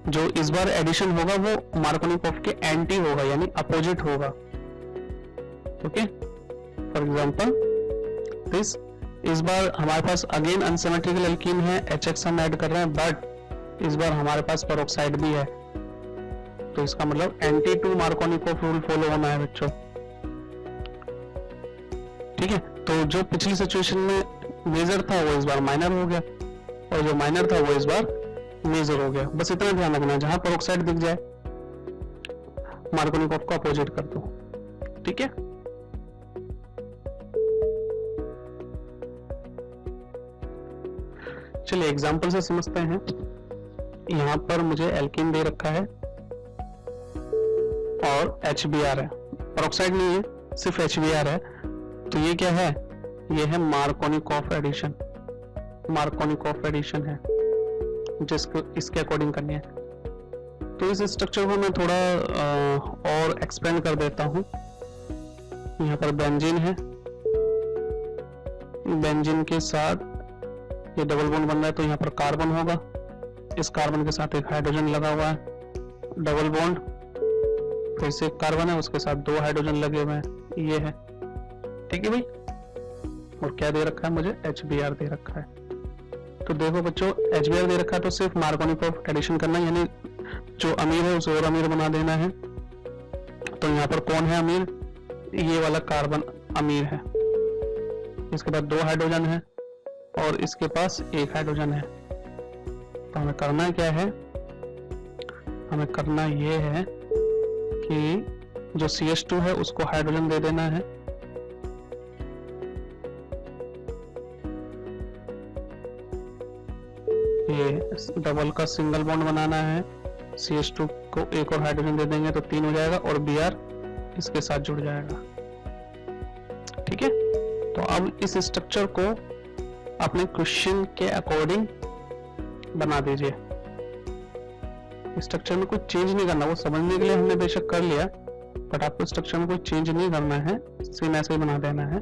जो इस बार एडिशन होगा वो मार्कोनिकॉफ के एंटी होगा, यानी अपोजिट होगा। ओके, फॉर एग्जांपल दिस, इस बार हमारे पास अगेन अनसिमेट्रिकल एल्कीन है, HX हम ऐड कर रहे हैं, बट इस बार हमारे पास पेरोक्साइड भी है, तो इसका मतलब anti to Markovnikov rule follow होना है बच्चों। ठीक है, तो जो पिछली सिचुएशन में मेजर था वो इस बार माइनर हो गया, और जो माइनर था वो इस बार मेजर हो गया। बस इतना ध्यान रखना, जहां पेरोक्साइड दिख जाए मार्कोनिकॉफ को अपोजिट कर दो। ठीक है, चलिए एग्जांपल से समझते हैं। यहां पर मुझे एल्कीन दे रखा है और HBr है, पेरोक्साइड नहीं है, सिर्फ HBr है। तो ये क्या है, ये है मार्कोनिकॉफ एडिशन, मार्कोनिकॉफ एडिशन है जिसको इसके अकॉर्डिंग करनी है। तो इस स्ट्रक्चर को मैं थोड़ा और एक्सपेंड कर देता हूं। यहाँ पर बेंजीन है, बेंजीन के साथ ये डबल बॉन्ड बन रहा है, तो यहाँ पर कार्बन होगा, इस कार्बन के साथ एक हाइड्रोजन लगा हुआ है, डबल बॉन्ड, फिर से कार्बन है, उसके साथ 2 हाइड्रोजन लगे हुए हैं, ये है। ठीक है भाई, और क्या दे रखा है मुझे, HBr दे रखा है। तो देखो बच्चों, HBr दे रखा है तो सिर्फ मार्कोनिकॉफ एडिशन करना है, यानी जो अमीर है उसे और अमीर बना देना है। तो यहाँ पर कौन है अमीर, ये वाला कार्बन अमीर है, इसके बाद 2 हाइड्रोजन है और इसके पास 1 हाइड्रोजन है। तो हमें करना क्या है, हमें करना ये है कि जो CH2 है उसको हाइड्रोजन दे देना है, ये डबल का सिंगल बॉन्ड बनाना है, CH2 को एक और हाइड्रोजन दे देंगे तो 3 हो जाएगा, और Br इसके साथ जुड़ जाएगा। ठीक है, तो अब इस स्ट्रक्चर को अपने क्वेश्चन के अकॉर्डिंग बना दीजिए। स्ट्रक्चर में कोई चेंज नहीं करना, वो समझने के लिए हमने बेशक कर लिया, बट आपको स्ट्रक्चर में कोई चेंज नहीं करना है, सेम ऐसे ही बना देना है।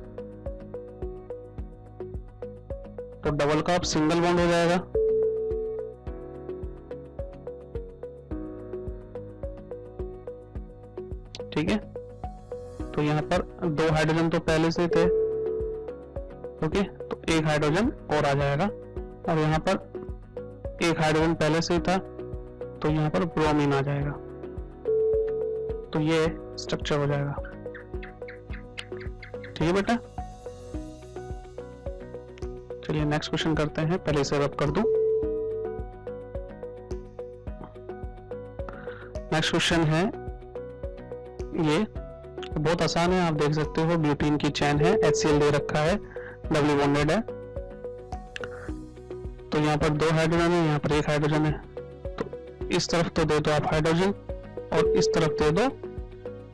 तो डबल का अब सिंगल बॉन्ड हो जाएगा, ठीक है। तो यहाँ पर 2 हाइड्रोजन तो पहले से थे, ओके, तो 1 हाइड्रोजन और आ जाएगा, और यहाँ पर 1 हाइड्रोजन पहले से ही था, तो यहाँ पर ब्रोमीन आ जाएगा। तो ये स्ट्रक्चर हो जाएगा। ठीक है बेटा, चलिए नेक्स्ट क्वेश्चन करते हैं, पहले इसे रब कर दूं। नेक्स्ट क्वेश्चन है, ये बहुत आसान है, आप देख सकते हो, ब्यूटीन की चेन है, HCl दे रखा है, डबली बॉन्डेड है। तो यहाँ पर 2 हाइड्रोजन है, यहाँ पर 1 हाइड्रोजन है, तो इस तरफ तो दे दो आप हाइड्रोजन और इस तरफ दे दो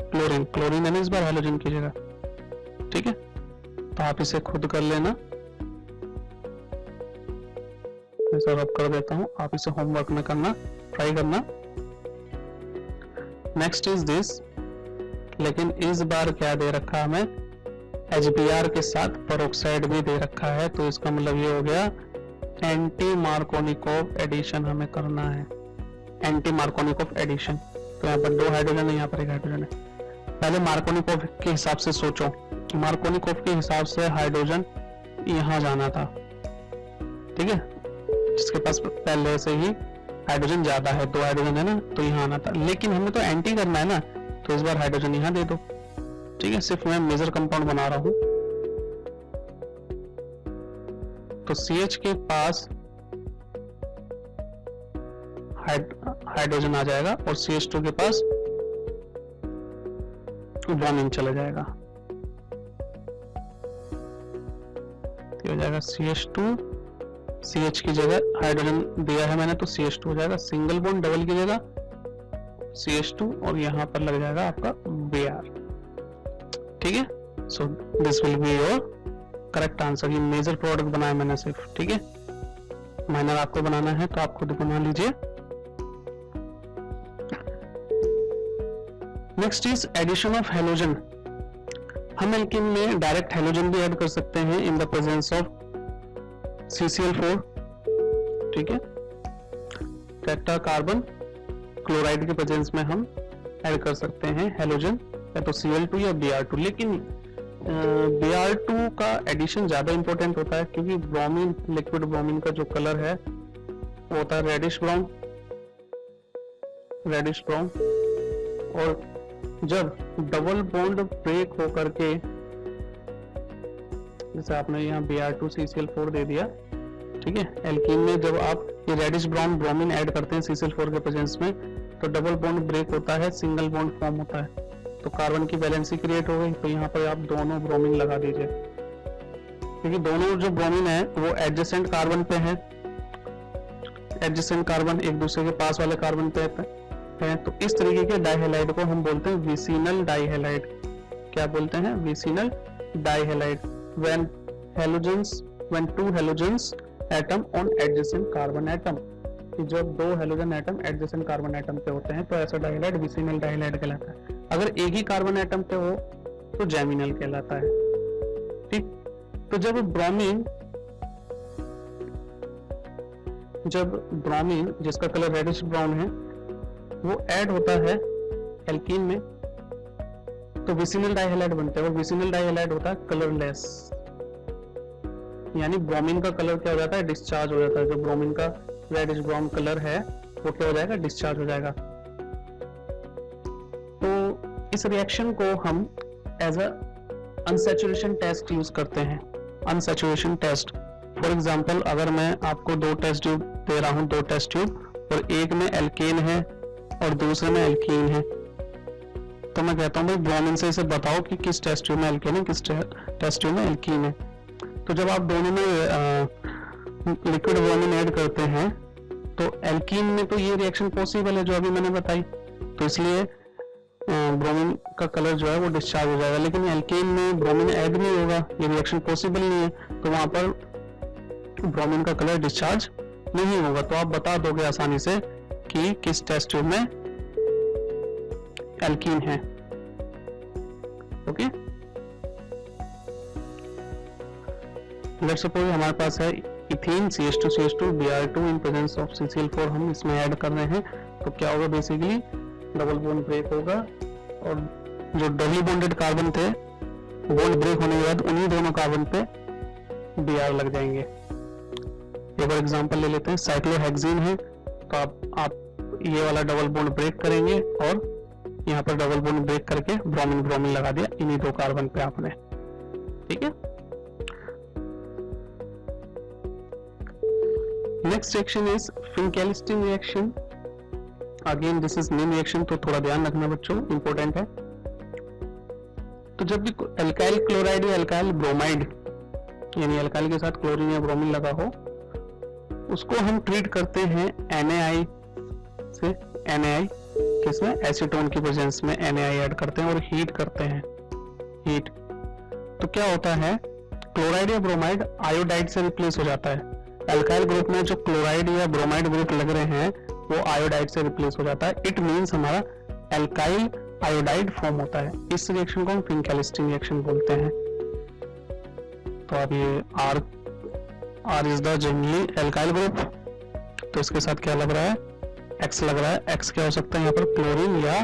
क्लोरीन, क्लोरीन है ना इस बार हाइड्रोजन की जगह। ठीक है, तो आप इसे खुद कर लेना, इसे रब कर देता हूं, आप इसे होमवर्क में करना, ट्राई करना। नेक्स्ट इज दिस, लेकिन इस बार क्या दे रखा है हमें, HBr के साथ पेरोक्साइड भी दे रखा है, तो इसका मतलब ये हो गया एंटी मार्कोनिकॉफ एडिशन हमें करना है, एंटी मार्कोनिकॉफ एडिशन। तो यहाँ पर 2 हाइड्रोजन है, यहाँ पर 1 हाइड्रोजन है। पहले मार्कोनिकॉफ के हिसाब से सोचो, मार्कोनिकॉफ के हिसाब से हाइड्रोजन यहाँ जाना था, ठीक है, जिसके पास पहले से ही हाइड्रोजन ज्यादा है, 2 हाइड्रोजन है ना, तो यहाँ आना था। लेकिन हमें तो एंटी करना है ना, तो इस बार हाइड्रोजन यहाँ दे दो। ठीक है, सिर्फ मैं मेजर कंपाउंड बना रहा हूं। तो CH के पास हाइड्रोजन आ जाएगा और CH2 के पास ब्रोमीन चला जाएगा, तो हो जाएगा CH2, CH की जगह हाइड्रोजन दिया है मैंने, तो CH2 हो जाएगा, सिंगल बॉन्ड डबल की जगह CH2, और यहां पर लग जाएगा आपका Br। ठीक है, सो this will be your correct answer. ये मेजर प्रोडक्ट बनाया मैंने सिर्फ, ठीक है, माइनर आपको बनाना है तो आप खुद बना लीजिए। Next is addition of halogen. हम एल्कीन में डायरेक्ट हेलोजन भी ऐड कर सकते हैं in the presence of CCl4, ठीक है, टेट्रा कार्बन क्लोराइड के प्रेजेंस में हम ऐड कर सकते हैं हैलोजन, या तो Cl2 या Br2। लेकिन Br2 का एडिशन ज्यादा इंपॉर्टेंट होता है, क्योंकि ब्रोमीन, लिक्विड ब्रोमीन का जो कलर है वो होता है रेडिश ब्राउन, और जब डबल बॉन्ड ब्रेक होकर के, जैसे आपने यहाँ Br2 CCl4 दे दिया, ठीक है, एल्कीन में जब आप ये रेडिश ब्राउन ब्रोमीन ऐड करते हैं CCl4 के प्रेजेंस में, तो डबल बॉन्ड ब्रेक होता है, सिंगल बॉन्ड फॉर्म होता है, तो कार्बन की वैलेंसी क्रिएट हो गई। तो यहाँ पर आप दोनों ब्रोमीन लगा दीजिए, क्योंकि दोनों जो ब्रोमीन है वो एडजेसेंट कार्बन पे है, एडजेसेंट कार्बन एक दूसरे के पास वाले कार्बन पे है। तो इस तरीके के डाइहैलाइड को हम बोलते हैं विसिनल डाइहैलाइड। क्या बोलते हैं? Vicinal डाइहैलाइड। when two halogens atom on adjacent carbon atom, कि जब दो halogen atom adjacent carbon atom पे होते हैं तो ऐसा डाइहैलाइड विसिनल डाइहैलाइड कहलाता है। अगर एक ही कार्बन एटम पे हो तो जैमिनल कहलाता है। ठीक, तो जब ब्रोमीन जिसका कलर रेडिश ब्राउन है वो ऐड होता है एल्कीन में, तो विसिनल डाइहैलाइड बनते हैं। और विसिनल डाइहैलाइड होता है कलरलेस, यानी ब्रोमीन का कलर क्या हो जाता है? डिस्चार्ज हो जाता है। जो ब्रोमीन का रेडिश ब्राउन कलर है वो क्या हो जाएगा? डिस्चार्ज हो जाएगा। तो इस रिएक्शन को हम as a unsaturation test use करते हैं। अनसैचुरेशन टेस्ट, फॉर एग्जांपल अगर मैं आपको दो टेस्ट ट्यूब दे रहा हूं, दो टेस्ट ट्यूब, और एक में एल्केन है और दूसरे में एल्कीन है, तो मैं कहता हूं भाई ब्रोमीन से इसे बताओ कि किस टेस्ट ट्यूब में एल्केन है, किस टेस्ट ट्यूब में एल्कीन है। तो जब आप दोनों में लिक्विड ब्रोमीन ऐड करते हैं तो एल्कीन में तो ये रिएक्शन पॉसिबल है जो अभी मैंने बताई, तो इसलिए ब्रोमीन का कलर जो है वो डिस्चार्ज हो जाएगा। लेकिन एल्केन में ब्रोमीन ऐड नहीं होगा, ये रिएक्शन पॉसिबल नहीं है, तो वहां पर ब्रोमीन का कलर डिस्चार्ज नहीं होगा। तो आप बता दोगे आसानी से कि किस टेस्ट ट्यूब में एल्कीन है। ओके, लेट्स सपोज हमारे पास है ethene CH2 Br2 in presence of CCl4, हम इसमें ऐड कर रहे हैं, तो क्या होगा? बेसिकली डबल बॉन्ड ब्रेक होगा, और जो डबली बॉन्डेड कार्बन थे बॉन्ड ब्रेक होने के बाद उन्हीं दोनों कार्बन पे Br लग जाएंगे। एक और एग्जांपल ले लेते हैं, साइक्लोहेक्सीन है, तो आप ये वाला डबल बॉन्ड ब्रेक करेंगे और यहाँ पर डबल बॉन्ड ब्रेक करके ब्रोमीन लगा दिया इन्हीं दो कार्बन पे आपने। ठीक है, next reaction is Finkelstein reaction. Again this is name reaction, तो थोड़ा ध्यान रखना बच्चों, इंपॉर्टेंट है। तो जब भी एल्काइल क्लोराइड या एल्काइल ब्रोमाइड, यानी एल्काइल के साथ क्लोरीन या ब्रोमीन लगा हो, उसको हम ट्रीट करते हैं NaI से। NaI किसमें? एसीटोन की प्रेजेंस में NaI ऐड करते हैं और हीट करते हैं। हीट, तो क्या होता है? क्लोराइड या ब्रोमाइड आयोडाइड से रिप्लेस हो जाता है। एल्काइल ग्रुप में जो क्लोराइड या ब्रोमाइड ग्रुप लग रहे हैं वो आयोडाइड से रिप्लेस हो जाता है। इट मींस हमारा एल्काइल आयोडाइड फॉर्म होता है। इस रिएक्शन को हम फिंकेलिस्टीन रिएक्शन बोलते हैं। तो अब ये R is the generally alkyl group, तो इसके साथ क्या लग रहा है? X लग रहा है। X क्या हो सकता है यहाँ पर? क्लोरीन या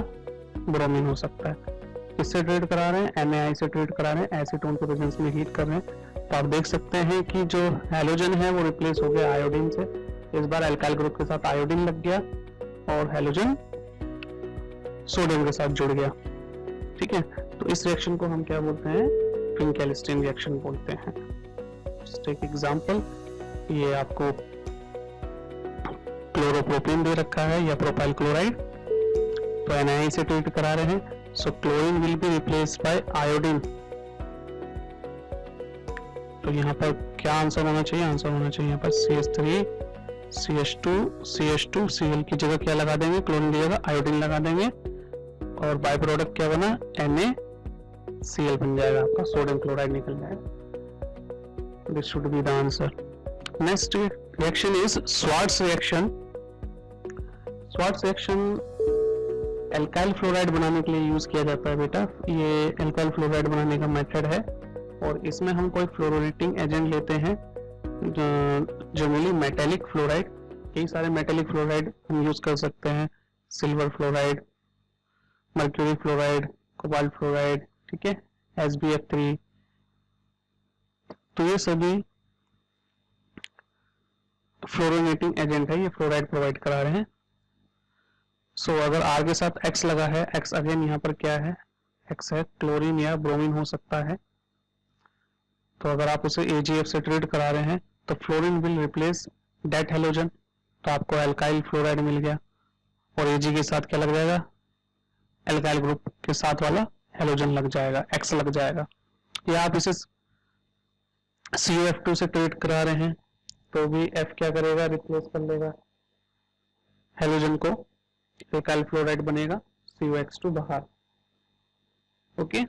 ब्रोमीन हो सकता है। किससे ट्रीट करा रहे हैं? NaI से ट्रीट करा रहे हैं, एसीटोन के प्रेजेंस में हीट कर रहे हैं। तो आप देख सकते हैं कि जो हैलोजन है वो रिप्लेस हो गया आयोडीन से। इस बार एल्काइल ग्रुप के साथ आयोडीन लग गया और हैलोजन सोडियम के साथ जुड़ गया। ठीक है, तो इस रिएक्शन को हम क्या बोलते हैं? फिंकेलिस्टीन रिएक्शन बोलते हैं। टेक एग्जांपल, ये आपको क्लोरोप्रोपेन दे रखा है या प्रोपाइल क्लोराइड, तो NaI से ट्रीट करा रहे हैं। So chlorine will be replaced by iodine. तो यहाँ पर क्या आंसर होना चाहिए? आंसर होना चाहिए यहाँ पर CH3 CH2 Cl की जगह क्या लगा देंगे? क्लोरीन की जगह आयोडीन लगा देंगे, और बाय प्रोडक्ट क्या बना? NaCl बन जाएगा, आपका सोडियम क्लोराइड निकल जाएगा। This should be the answer. Next reaction is Swarts reaction. Swarts reaction alkyl fluoride बनाने के लिए यूज किया जाता है बेटा। ये एल्काइल फ्लोराइड बनाने का मेथड है, और इसमें हम कोई फ्लोरोरेटिंग एजेंट लेते हैं जनरली मेटेलिक फ्लोराइड, कई सारे मेटेलिक फ्लोराइड हम यूज कर सकते हैं, silver fluoride, mercury fluoride, cobalt fluoride, ठीक है, SbF3, तो ये सभी फ्लोरोनेटिंग एजेंट है, ये फ्लोराइड प्रोवाइड करा रहे हैं। सो अगर R के साथ X लगा है, X अगेन यहाँ पर क्या है, X है, क्लोरीन या ब्रोमीन हो सकता है, तो अगर आप उसे AgF से ट्रीट करा रहे हैं तो fluorine will replace that halogen, तो आपको एल्काइल फ्लोराइड मिल गया, और Ag के साथ क्या लग जाएगा, एल्काइल ग्रुप के साथ वाला हेलोजन लग जाएगा, X लग जाएगा। या आप इसे CuF2 से ट्रीट करा रहे हैं तो भी F क्या करेगा, रिप्लेस कर लेगा हेलोजन को, एल्काइल फ्लोराइड बनेगा, CuX2 बाहर। ओके,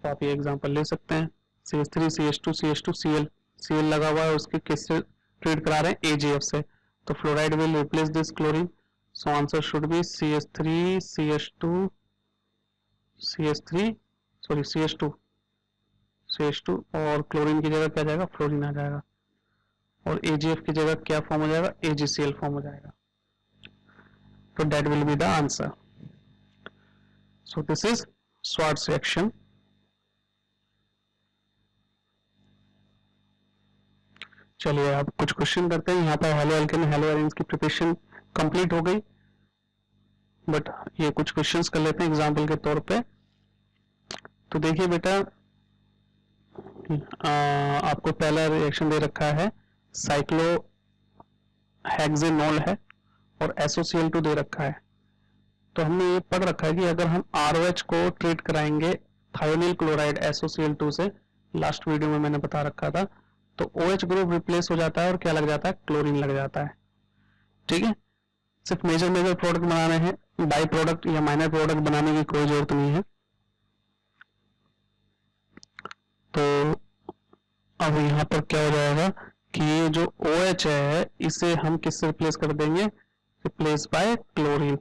तो आप ये एग्जांपल ले सकते हैं, CH3 CH2 CH2 Cl, Cl लगा हुआ है, उसके किससे ट्रीट करा रहे हैं, AgF से, तो fluoride will replace this chlorine, so answer should be CH3 CH2 CH3 sorry CH2 और क्लोरीन की जगह क्या जाएगा, फ्लोरीन आ जाएगा, और AgF की जगह क्या फॉर्म हो जाएगा, AgCl फॉर्म हो जाएगा, तो that will be the answer. So this is Schwarz reaction. चलिए अब कुछ क्वेश्चन करते हैं। यहाँ पर हेलो एल्केन हेलो एरिन्स की प्रिपरेशन कंप्लीट हो गई, बट ये कुछ क्वेश्चंस कर लेते हैं एग्जाम्पल के तौर पे। तो देखिए बेटा, आपको पहला रिएक्शन दे रखा है, साइक्लोहेक्सेनॉल है और SOCl2 दे रखा है। तो हमने ये पढ़ रखा है कि अगर हम ROH को ट्रीट कराएंगे थायोनिल क्लोराइड SOCl2 से, लास्ट वीडियो में मैंने बता रखा था, तो OH ग्रुप रिप्लेस हो जाता है और क्या लग जाता है, क्लोरीन लग जाता है। ठीक है, सिर्फ मेजर प्रोडक्ट बनाने हैं, बाई प्रोडक्ट या माइनर प्रोडक्ट बनाने की कोई जरूरत नहीं है। तो अब यहाँ पर क्या हो जाएगा कि ये जो OH है इसे हम किससे रिप्लेस कर देंगे, रिप्लेस बाय क्लोरीन।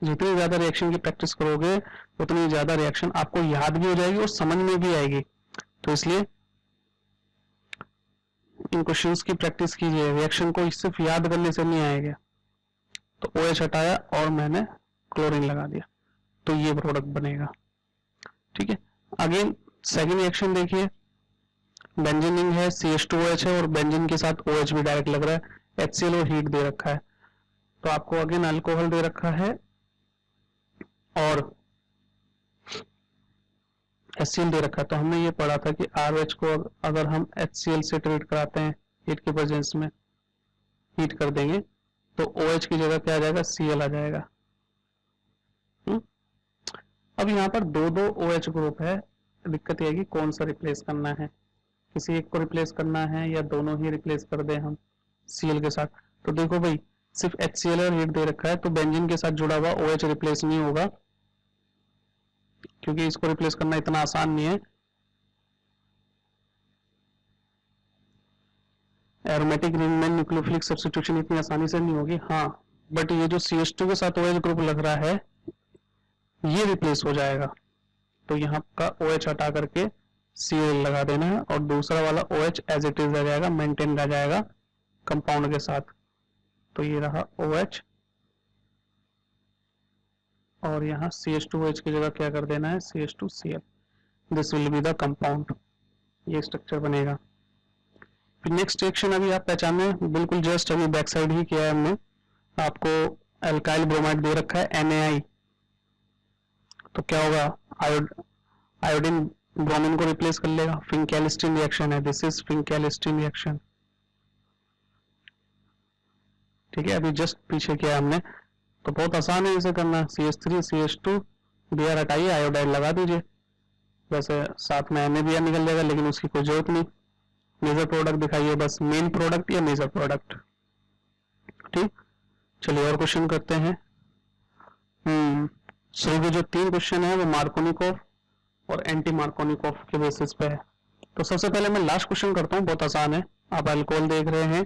जितनी ज्यादा रिएक्शन की प्रैक्टिस करोगे उतनी ज्यादा रिएक्शन आपको याद भी हो जाएगी और समझ में भी आएगी। तो इसलिए इन क्वेश्चंस की प्रैक्टिस कीजिए, रिएक्शन को सिर्फ याद करने से नहीं आएगा। तो OH हटाया और मैंने क्लोरीन लगा दिया, तो ये प्रोडक्ट बनेगा। ठीक है, अगेन सेकेंड रिएक्शन देखिए, बेंजीन है, CH2OH है और बेंजीन के साथ OH भी डायरेक्ट लग रहा है, HCl और हीट दे रखा है। तो आपको अगेन अल्कोहल दे रखा है और HCl दे रखा है। तो हमने ये पढ़ा था कि ROH को अगर हम HCl से ट्रीट कराते हैं हीट के प्रेजेंस में, हीट कर देंगे तो OH की जगह क्या आ जाएगा, Cl आ जाएगा। अब यहाँ पर दो OH ग्रुप है, दिक्कत यह है कि कौन सा रिप्लेस करना है, किसी एक को रिप्लेस करना है या दोनों ही रिप्लेस कर दें हम Cl के साथ। तो देखो भाई, सिर्फ HCl और हीट दे रखा है, तो बेंजीन के साथ जुड़ा हुआ OH रिप्लेस नहीं होगा, क्योंकि इसको रिप्लेस करना इतना आसान नहीं है। एरोमेटिक रिंग में न्यूक्लियोफिलिक सब्स्टिट्यूशन इतनी आसानी से नहीं होगी, हाँ, बट ये जो CH2 के साथ OH ग्रुप लग रहा है ये रिप्लेस हो जाएगा। तो यहाँ का OH हटा करके Cl लगा देना है और दूसरा वाला OH एज इट इज रह जाएगा, मेंटेन रह जाएगा कंपाउंड के साथ। तो ये रहा OH और यहाँ CH2OH की जगह क्या कर देना है, CH2Cl। This will be the compound, ये स्ट्रक्चर बनेगा। फिर नेक्स्ट रिएक्शन अभी आप पहचाने, बिल्कुल जस्ट अभी बैक साइड ही किया है हमने। आपको एल्काइल ब्रोमाइड दे रखा है NaI, तो क्या होगा, आयोडीन ब्रोमीन को रिप्लेस कर लेगा, फिंकेलिस्टीन रिएक्शन है, दिस इज फिंकेलिस्टीन रिएक्शन। ठीक है, अभी जस्ट पीछे किया हमने, तो बहुत आसान है इसे करना। CH3 CH2 Br हटाइए, आयोडाइड लगा दीजिए, वैसे साथ में NaBr निकल जाएगा लेकिन उसकी कोई जरूरत नहीं। मेजर प्रोडक्ट दिखाइए बस, मेन प्रोडक्ट या मेजर प्रोडक्ट। ठीक, चलिए और क्वेश्चन करते हैं। शुरू के जो 3 क्वेश्चन है वो मार्कोनिकोव और एंटी मार्कोनिकोव के बेसिस पे है। तो सबसे पहले मैं लास्ट क्वेश्चन करता हूँ, बहुत आसान है। आप अल्कोहल देख रहे हैं,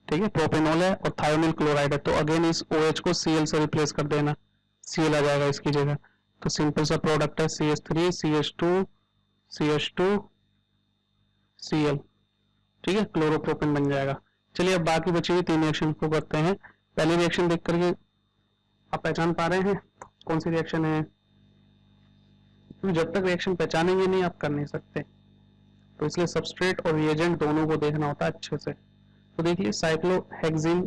ठीक है, प्रोपेनॉल है और थायोनिल क्लोराइड है, तो अगेन इस OH को Cl से रिप्लेस कर देना, Cl आ जाएगा इसकी जगह। तो सिंपल सा प्रोडक्ट है CH3 CH2 CH2Cl, ठीक है, क्लोरोप्रोपेन बन जाएगा। चलिए अब बाकी बची हुई 3 रिएक्शन को करते हैं। पहली रिएक्शन देख करके आप पहचान पा रहे हैं कौन सी रिएक्शन है? जब तक रिएक्शन पहचानेंगे नहीं आप कर नहीं सकते, तो इसलिए सबस्ट्रेट और रिएजेंट दोनों को देखना होता है अच्छे से। तो देखिए साइक्लोहेक्सिन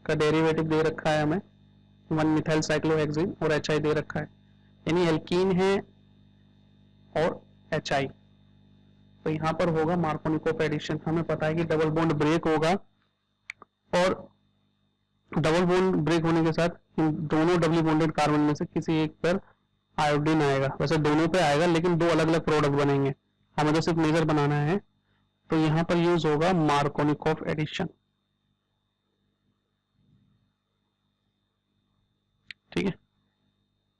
का डेरिवेटिव दे रखा है हमें 1 मिथाइल साइक्लोहेक्सिन और HI दे रखा है, यानी एल्कीन है और HI। तो यहाँ पर होगा मार्कोनिकोव एडिशन। हमें पता है कि डबल बॉन्ड ब्रेक होगा और डबल बॉन्ड ब्रेक होने के साथ इन दोनों डबली बॉन्डेड कार्बन में से किसी एक पर आयोडीन आएगा। वैसे दोनों पे आएगा लेकिन 2 अलग अलग प्रोडक्ट बनेंगे, हमें तो सिर्फ मेजर बनाना है। तो यहाँ पर यूज होगा मार्कोनिकोव एडिशन, ठीक है।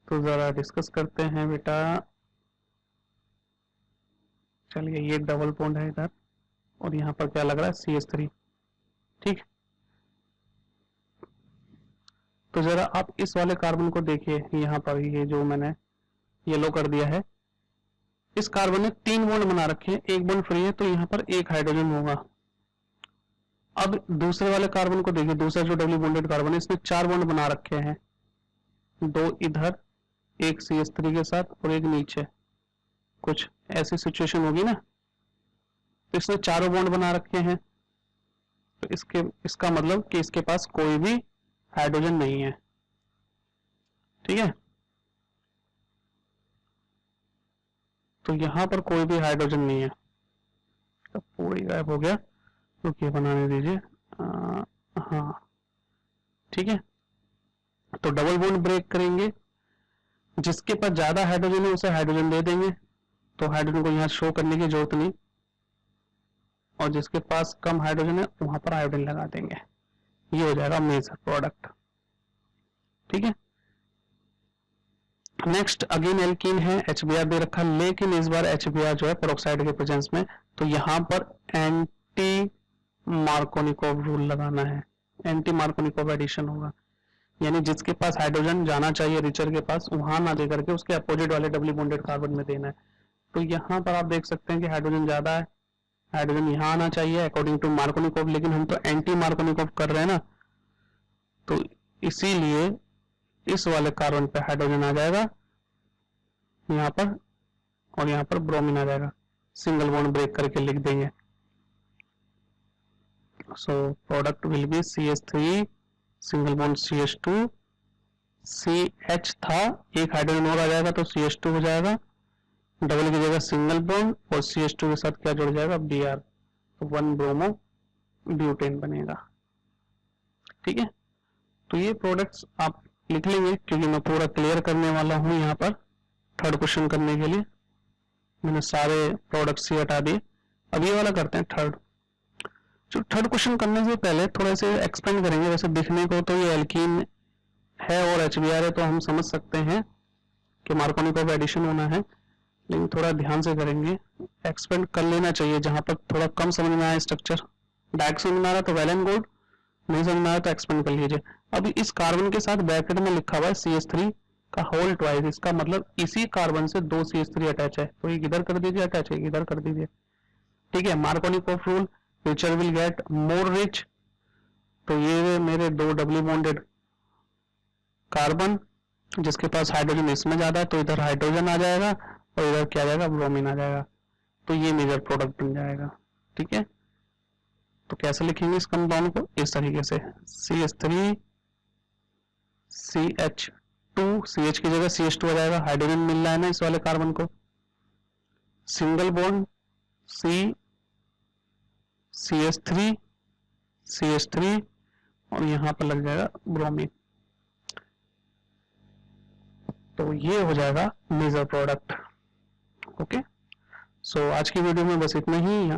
तो जरा डिस्कस करते हैं बेटा। चलिए ये डबल बॉन्ड है इधर और यहाँ पर क्या लग रहा है CH3, ठीक। तो जरा आप इस वाले कार्बन को देखिए, यहाँ पर ये जो मैंने येलो कर दिया है, इस कार्बन ने 3 बॉन्ड बना रखे हैं, 1 बॉन्ड फ्री है, तो यहाँ पर 1 हाइड्रोजन होगा। अब दूसरे वाले कार्बन को देखिए, दूसरा जो डबली बॉन्डेड कार्बन है इसने 4 बॉन्ड बना रखे हैं, 2 इधर, 1 CH3 के साथ और 1 नीचे। कुछ ऐसी सिचुएशन होगी ना, तो इसने 4 बॉन्ड बना रखे हैं, तो इसका मतलब कि इसके पास कोई भी हाइड्रोजन नहीं है, ठीक है। तो यहां पर कोई भी हाइड्रोजन नहीं है, तो पूरी गायब हो गया। रुकिए बनाने दीजिए, हाँ ठीक है। तो डबल बॉन्ड ब्रेक करेंगे, जिसके पास ज्यादा हाइड्रोजन है उसे हाइड्रोजन दे देंगे, तो हाइड्रोजन को यहाँ शो करने की जरूरत नहीं, और जिसके पास कम हाइड्रोजन है वहां पर आयोडीन लगा देंगे। ये हो जाएगा मेजर प्रोडक्ट, ठीक है। नेक्स्ट अगेन एल्कीन है, HBr दे रखा, लेकिन इस बार HBr जो है पेरोक्साइड के प्रेजेंस में, तो यहाँ पर एंटी मार्कोनिकोव रूल लगाना है, एंटी मार्कोनिकोव एडिशन होगा, यानी जिसके पास हाइड्रोजन जाना चाहिए रिचर के पास, वहां ना दे करके उसके अपोजिट वाले डबली बॉन्डेड कार्बन में देना है। तो यहाँ पर आप देख सकते हैं कि हाइड्रोजन ज्यादा है, हाइड्रोजन यहाँ आना चाहिए अकॉर्डिंग टू मार्कोनिकोव, लेकिन हम तो एंटी मार्कोनिकोव कर रहे हैं ना, तो इसीलिए इस वाले कार्बन पे हाइड्रोजन आ जाएगा यहाँ पर, और यहाँ पर ब्रोमीन आ जाएगा। सिंगल बॉन्ड ब्रेक करके लिख देंगे। So product will be CH3 single bond CH2, CH था, 1 हाइड्रोजन और आ जाएगा तो CH2 हो जाएगा, डबल की जगह सिंगल बॉन्ड और CH2 के साथ क्या जुड़ जाएगा Br, तो 1 ब्रोमो ब्यूटेन बनेगा, ठीक है। तो ये प्रोडक्ट्स आप लिख लेंगे क्योंकि मैं पूरा क्लियर करने वाला हूं। यहाँ पर थर्ड क्वेश्चन करने के लिए मैंने सारे प्रोडक्ट्स ही हटा दिए, अब ये वाला करते हैं थर्ड। जो थर्ड क्वेश्चन करने से पहले थोड़ा से एक्सपेंड करेंगे। वैसे दिखने को तो ये एल्कीन है और HBr है, तो हम समझ सकते हैं कि मार्कोनिकोव एडिशन होना है, लेकिन थोड़ा ध्यान से करेंगे, एक्सपेंड कर लेना चाहिए जहां पर थोड़ा कम समझ में आए स्ट्रक्चर। डायरेक्ट समझ में आ रहा तो वेल एंड गुड, नहीं समझ में आया तो एक्सपेंड कर लीजिए। अब इस कार्बन के साथ ब्रैकेट में लिखा हुआ है CH3 का होल ट्वाइस, इसका मतलब इसी कार्बन से 2 CH3 अटैच है, तो एक इधर कर दीजिए अटैच है, इधर कर दीजिए, ठीक है। Markovnikov rule, richer will get more rich, तो ये मेरे 2 डबली बॉन्डेड कार्बन, जिसके पास हाइड्रोजन इसमें ज्यादा है, तो इधर हाइड्रोजन आ जाएगा और इधर क्या आ जाएगा ब्रोमीन आ जाएगा, तो ये मेजर प्रोडक्ट बन जाएगा, ठीक है। तो कैसे लिखेंगे इस कंपाउंड को, इस तरीके से CH3 CH2, CH की जगह CH2 आ जाएगा, हाइड्रोजन मिल रहा है ना इस वाले कार्बन को, सिंगल बॉन्ड CH3 CH3 और यहां पर लग जाएगा ब्रोमीन, तो ये हो जाएगा मेजर प्रोडक्ट। ओके, सो आज की वीडियो में बस इतना ही।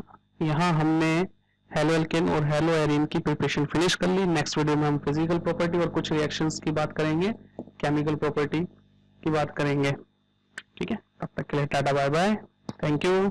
यहाँ हमने हेलो एल्केन और हेलो एरीन की प्रिपरेशन फिनिश कर ली। नेक्स्ट वीडियो में हम फिजिकल प्रॉपर्टी और कुछ रिएक्शंस की बात करेंगे, केमिकल प्रॉपर्टी की बात करेंगे, ठीक है। तब तक के लिए tata bye bye, thank you.